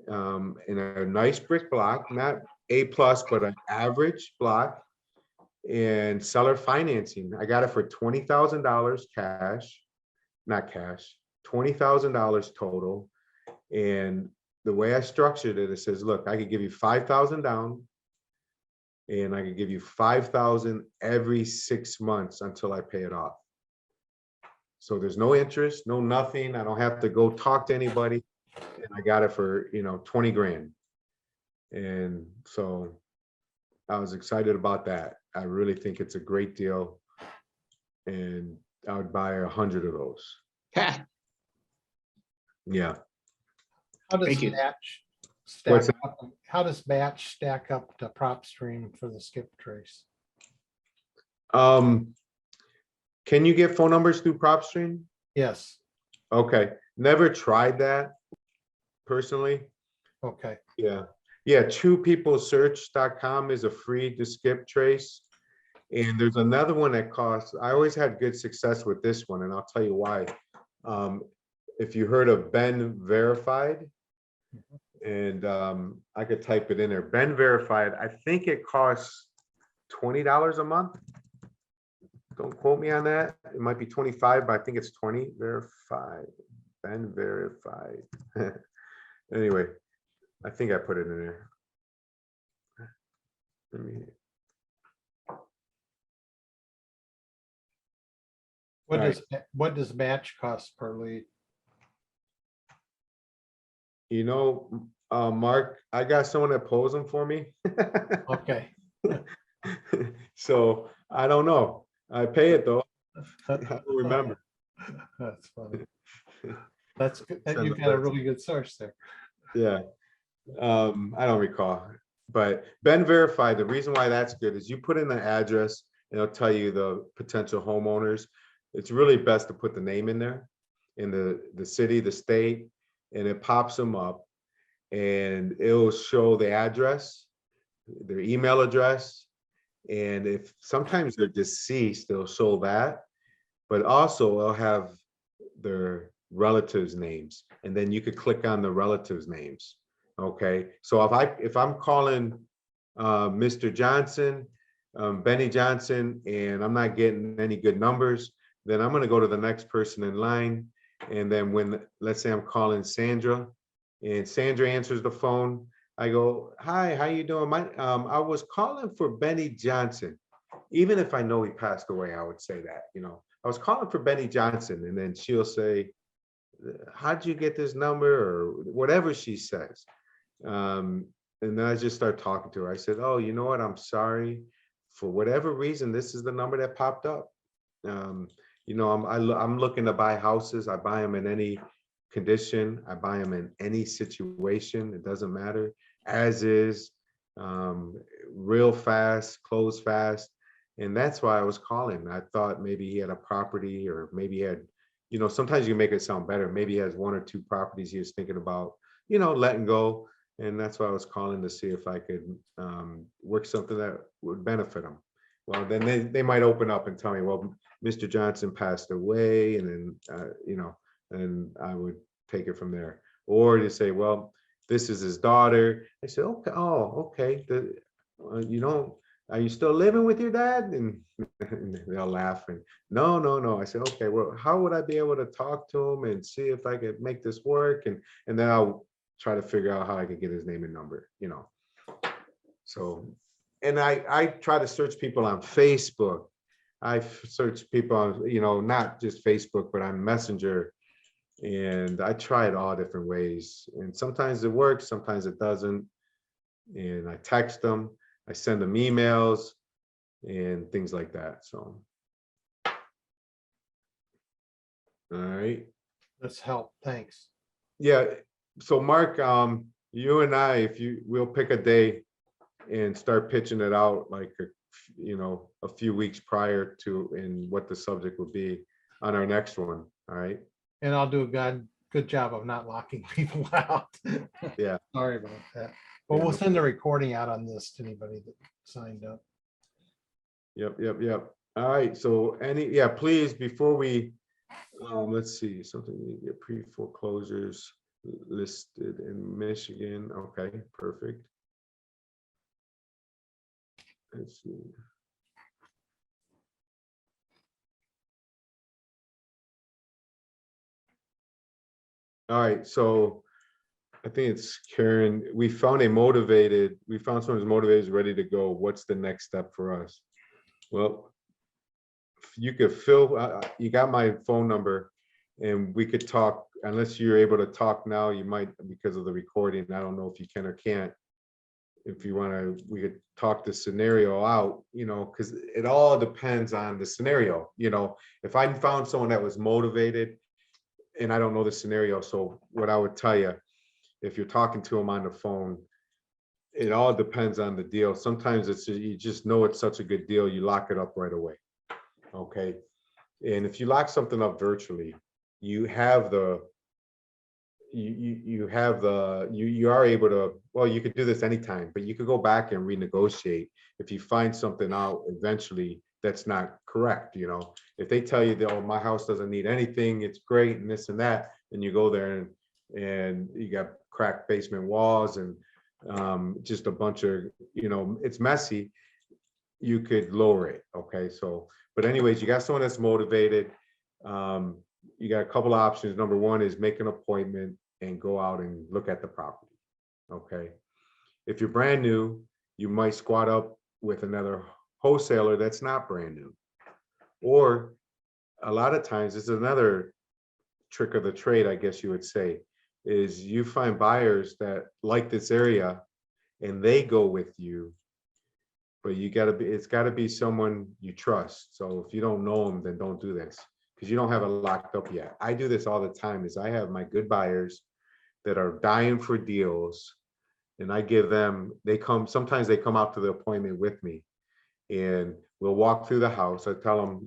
in a nice brick block, not A+, but an average block, and seller financing. I got it for $20,000 cash, not cash, $20,000 total. And the way I structured it, it says, look, I could give you 5,000 down, and I could give you 5,000 every 6 months until I pay it off. So there's no interest, no nothing. I don't have to go talk to anybody. And I got it for 20 grand. And so I was excited about that. I really think it's a great deal, and I would buy 100 of those. Ha, Yeah. How does Thank you. batch What's stack up? How does batch stack up to prop stream for the skip trace? Can you get phone numbers through PropStream? Yes, Okay, never tried that personally. okay. Yeah, truepeoplesearch.com is a free to skip trace. And there's another one that costs, I always had good success with this one, and I'll tell you why. If you heard of Ben Verified, and I could type it in there, Ben Verified, I think it costs $20 a month. Don't quote me on that. It might be 25, but I think it's 20. Verified, Ben Verified. Anyway, I think I put it in there. Let me. What does batch cost per lead? Mark, I got someone that pulls them for me. Okay, So I don't know. I pay it though. I don't remember. That's funny. That's good. Send You've the got a list. really good source there. Yeah. I don't recall, but Ben Verify, the reason why that's good is you put in the address and it'll tell you the potential homeowners. It's really best to put the name in there, in the city, the state, and it pops them up and it'll show the address, their email address, and if sometimes they're deceased, it'll show that, but also it'll have their relatives' names, and then you could click on the relatives' names. Okay, so if I'm calling Mr. Johnson, Benny Johnson, and I'm not getting any good numbers, then I'm gonna go to the next person in line. And then when, let's say I'm calling Sandra, and Sandra answers the phone, I go, "Hi, how you doing? I was calling for Benny Johnson." Even if I know he passed away, I would say that, I was calling for Benny Johnson, and then she'll say, "How'd you get this number?" or whatever she says. Um, and then I just start talking to her. I said, "Oh, you know what? I'm sorry. For whatever reason, this is the number that popped up. Um, I'm looking to buy houses. I buy them in any condition. I buy them in any situation. It doesn't matter. As is, um, real fast, close fast." And that's why I was calling. I thought maybe he had a property, or maybe he had, sometimes you make it sound better. Maybe he has one or two properties he was thinking about, letting go. And that's why I was calling to see if I could work something that would benefit him. Well, then they might open up and tell me, "Well, Mr. Johnson passed away," and then, and I would take it from there. Or to say, "Well, this is his daughter." I said, "Okay, oh, okay. You know, are you still living with your dad?" And, and they'll laugh and, "No, no, no." I said, "Okay, well, how would I be able to talk to him and see if I could make this work?" And then I'll try to figure out how I could get his name and number. So, and I try to search people on Facebook. Search people on, not just Facebook, but on Messenger. And I tried all different ways. And sometimes it works, sometimes it doesn't. And I text them, I send them emails and things like that. So, all right. That's help. Thanks. Yeah. So Mark, you and I, we'll pick a day and start pitching it out like, a few weeks prior to, and what the subject would be on our next one. All right. And I'll do a good job of not locking people out. Yeah. Sorry about that. But Yeah, we'll no send a recording out on this to anybody that signed up. Yep. All right. So please, before we, let's see, something, you get pre-foreclosures listed in Michigan. Okay, perfect. Let's see. All right, so I think it's Karen. We found someone who's motivated, ready to go. What's the next step for us? Well, you could you got my phone number, and we could talk. Unless you're able to talk now, you might, because of the recording. I don't know if you can or can't. If you want to, we could talk the scenario out, because it all depends on the scenario. If I found someone that was motivated, and I don't know the scenario, so what I would tell you, if you're talking to them on the phone, it all depends on the deal. Sometimes you just know it's such a good deal, you lock it up right away. Okay. And if you lock something up virtually, you have the, you are able to, well, you could do this anytime, but you could go back and renegotiate if you find something out eventually that's not correct. If they tell you that, "Oh, my house doesn't need anything, it's great," and this and that, and you go there and you got cracked basement walls and just a bunch of, it's messy, you could lower it. Okay. So, but anyways, you got someone that's motivated. You got a couple of options. Number one is make an appointment and go out and look at the property. Okay. If you're brand new, you might squat up with another wholesaler that's not brand new. Or a lot of times, it's another trick of the trade, I guess you would say, is you find buyers that like this area and they go with you but it's gotta be someone you trust. So if you don't know them, then don't do this, because you don't have it locked up yet. I do this all the time, is I have my good buyers that are dying for deals, and I give them, sometimes they come out to the appointment with me, and we'll walk through the house. I tell them,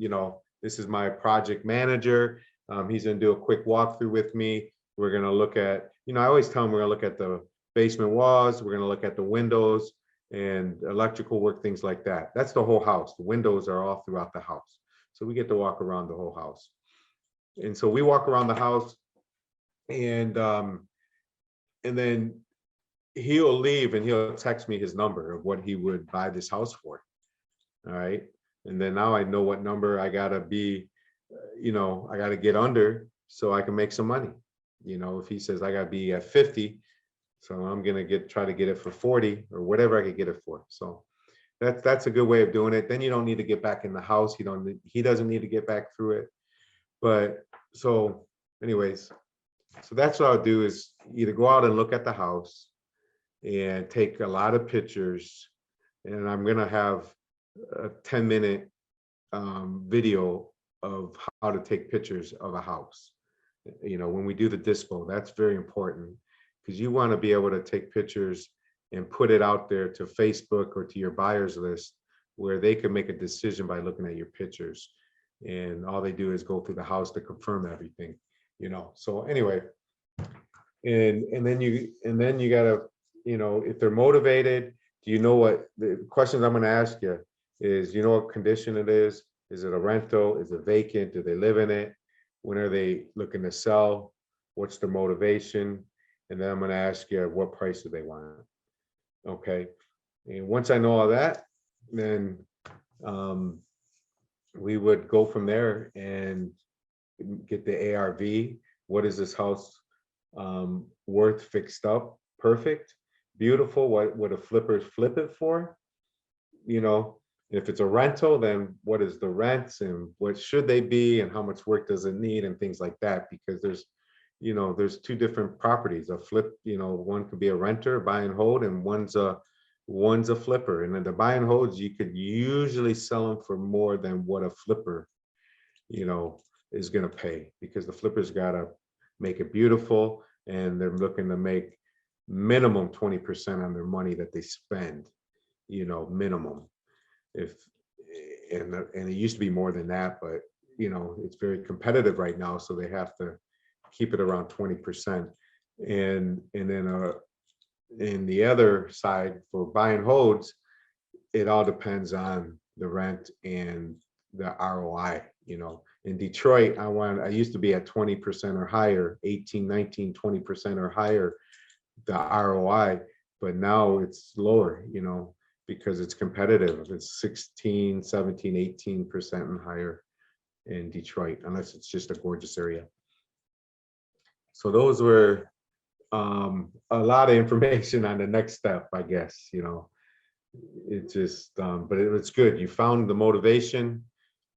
this is my project manager. He's gonna do a quick walkthrough with me. We're gonna look at, I always tell them we're gonna look at the basement walls, we're gonna look at the windows and electrical work, things like that. That's the whole house. The windows are all throughout the house. So we get to walk around the whole house. And so we walk around the house, and then he'll leave and he'll text me his number of what he would buy this house for. All right. And then now I know what number I gotta be, I gotta get under so I can make some money. If he says I gotta be at 50, so I'm gonna try to get it for 40 or whatever I could get it for. So that's a good way of doing it. Then you don't need to get back in the house. He doesn't need to get back through it. But so anyways, so that's what I'll do, is either go out and look at the house and take a lot of pictures. And I'm gonna have a 10-minute video of how to take pictures of a house. When we do the dispo, that's very important, because you want to be able to take pictures and put it out there to Facebook or to your buyers list, where they can make a decision by looking at your pictures. And all they do is go through the house to confirm everything, So anyway, and then you gotta, if they're motivated, do you know what the questions I'm gonna ask you is, what condition it is? Is it a rental? Is it vacant? Do they live in it? When are they looking to sell? What's the motivation? And then I'm gonna ask you, what price do they want? Okay. And once I know all that, then we would go from there and get the ARV. What is this house worth fixed up? Perfect, beautiful. What would a flipper flip it for? If it's a rental, then what is the rents and what should they be and how much work does it need and things like that, because there's two different properties. A flip, one could be a renter, buy and hold, and one's a flipper. And then the buy and holds, you could usually sell them for more than what a flipper, is going to pay, because the flipper's got to make it beautiful, and they're looking to make minimum 20% on their money that they spend, minimum. And it used to be more than that, but it's very competitive right now, so they have to keep it around 20%. And then in the other side for buy and holds, it all depends on the rent and the ROI. In Detroit, I used to be at 20% or higher, 18, 19, 20% or higher, the ROI, but now it's lower, because it's competitive. It's 16, 17, 18% and higher in Detroit, unless it's just a gorgeous area. So those were a lot of information on the next step, I guess. It just, but it's good. You found the motivation.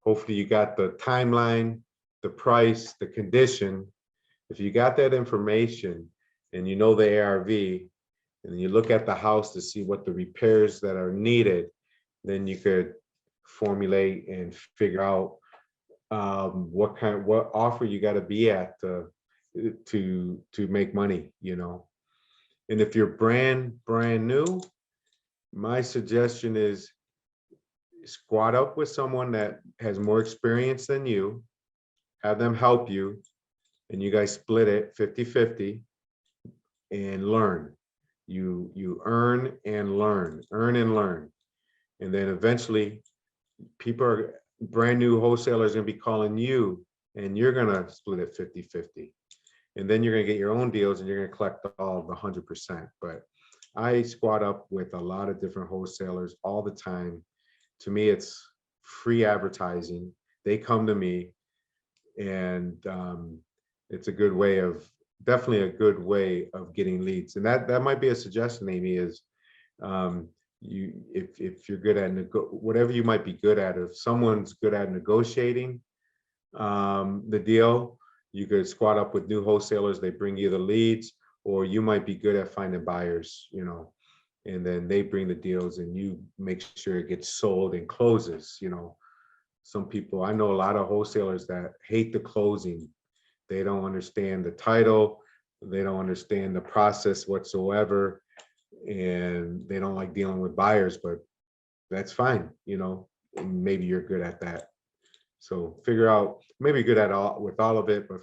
Hopefully you got the timeline, the price, the condition. If you got that information and you know the ARV, and you look at the house to see what the repairs that are needed, then you could formulate and figure out what offer you got to be at to make money, And if you're brand new, my suggestion is squat up with someone that has more experience than you, have them help you, and you guys split it 50-50 and learn. You earn and learn, and then eventually brand new wholesalers gonna be calling you, and you're gonna split it 50-50, and then you're gonna get your own deals and you're gonna collect all of the 100%. But I squat up with a lot of different wholesalers all the time. To me, it's free advertising. They come to me, and it's definitely a good way of getting leads. And that might be a suggestion, Amy, is if you're good at whatever you might be good at, if someone's good at negotiating the deal, you could squat up with new wholesalers. They bring you the leads, or you might be good at finding buyers, and then they bring the deals and you make sure it gets sold and closes, Some people, I know a lot of wholesalers that hate the closing. They don't understand the title. They don't understand the process whatsoever. And they don't like dealing with buyers, but that's fine, and maybe you're good at that. So figure out, maybe good at all with all of it, but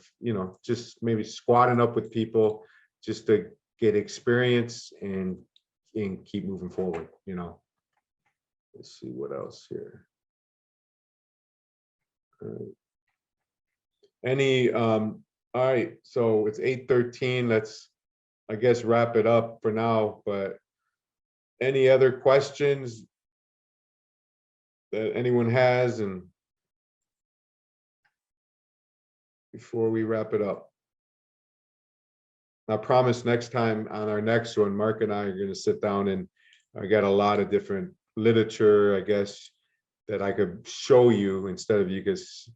just maybe squatting up with people just to get experience and keep moving forward, Let's see what else here. All right, so it's 8:13. Let's, I guess, wrap it up for now, but any other questions that anyone has, and before we wrap it up? I promise next time on our next one, Mark and I are going to sit down, and I got a lot of different literature, I guess, that I could show you instead of you just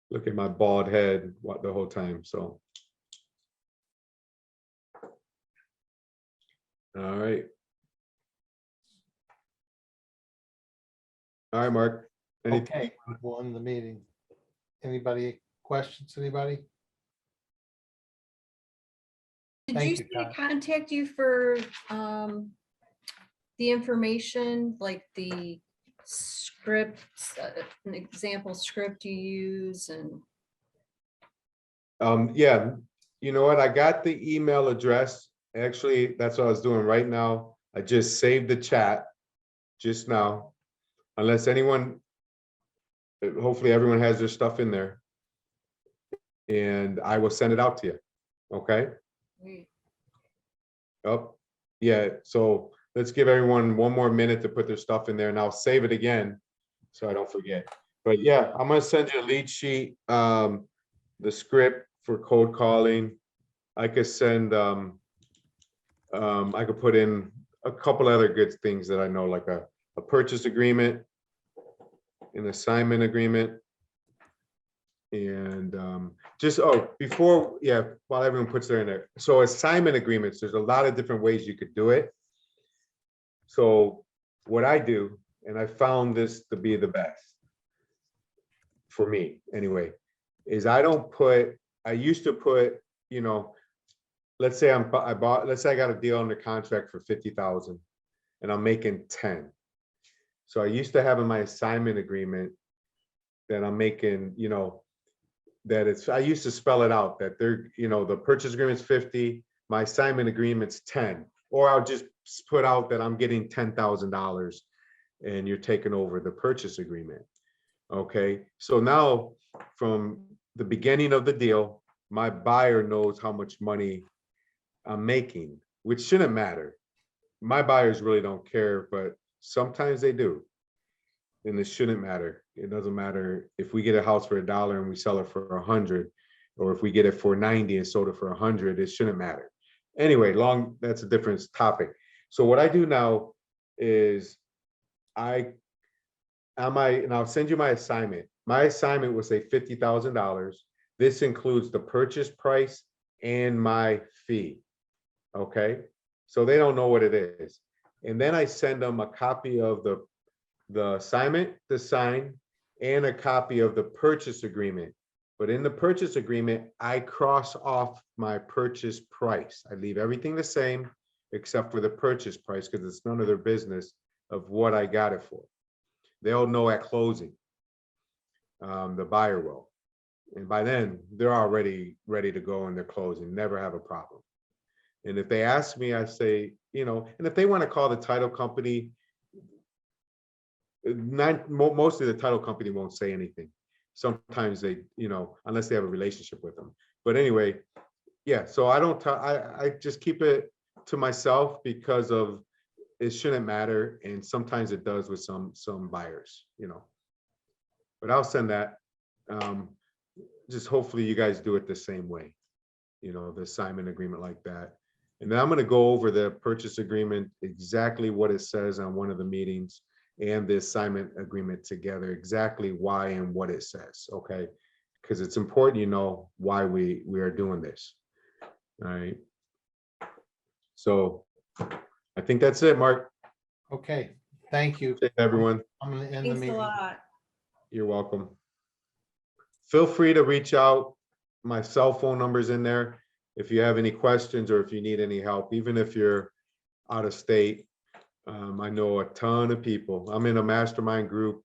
look at my bald head the whole time. So, all right. All right, Mark. Okay, we'll end the meeting. Anybody questions, anybody? Did Thank you you, say Todd. to contact you for the information, like the scripts, an example script you use, and Yeah, you know what? I got the email address. Actually, that's what I was doing right now. I just saved the chat just now. Unless anyone, hopefully everyone has their stuff in there. And I will send it out to you. Okay? Oh, yeah. So let's give everyone one more minute to put their stuff in there, and I'll save it again so I don't forget. But yeah, I'm gonna send you a lead sheet, the script for cold calling. I could send, I could put in a couple other good things that I know, like a purchase agreement, an assignment agreement, and just, before, yeah, while everyone puts their in there. So assignment agreements, there's a lot of different ways you could do it. So what I do, and I found this to be the best for me anyway, is I used to put, let's say let's say I got a deal under contract for 50,000 and I'm making 10. So I used to have in my assignment agreement that I'm making, I used to spell it out that the purchase agreement's 50, my assignment agreement's 10, or I'll just put out that I'm getting $10,000 and you're taking over the purchase agreement. Okay, so now from the beginning of the deal, my buyer knows how much money I'm making, which shouldn't matter. My buyers really don't care, but sometimes they do. And it shouldn't matter. It doesn't matter if we get a house for $1 and we sell it for 100, or if we get it for 90 and sold it for 100, it shouldn't matter. Anyway, that's a different topic. So what I do now is and I'll send you my assignment. My assignment will say $50,000. This includes the purchase price and my fee. Okay, so they don't know what it is. And then I send them a copy of the assignment to sign and a copy of the purchase agreement. But in the purchase agreement, I cross off my purchase price. I leave everything the same except for the purchase price, because it's none of their business of what I got it for. They'll know at closing. The buyer will. And by then, they're already ready to go in their closing, never have a problem. And if they ask me, I say, and if they want to call the title company, mostly the title company won't say anything. Sometimes they, unless they have a relationship with them. But anyway, yeah, so I just keep it to myself because of it shouldn't matter. And sometimes it does with some buyers, but I'll send that. Just hopefully you guys do it the same way, the assignment agreement like that. And then I'm going to go over the purchase agreement, exactly what it says on one of the meetings, and the assignment agreement together, exactly why and what it says. Okay, because it's important why we are doing this. All right, so I think that's it, Mark. Okay, thank you. Thank you, everyone. I'm gonna end the Thanks a meeting. lot. You're welcome. Feel free to reach out. My cell phone number's in there. If you have any questions or if you need any help, even if you're out of state. I know a ton of people. I'm in a mastermind group.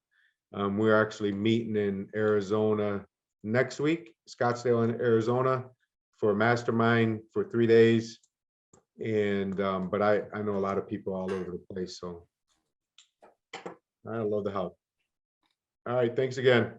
We're actually meeting in Arizona next week, Scottsdale in Arizona, for a mastermind for 3 days. And but I know a lot of people all over the place, so I love the help. All right, thanks again.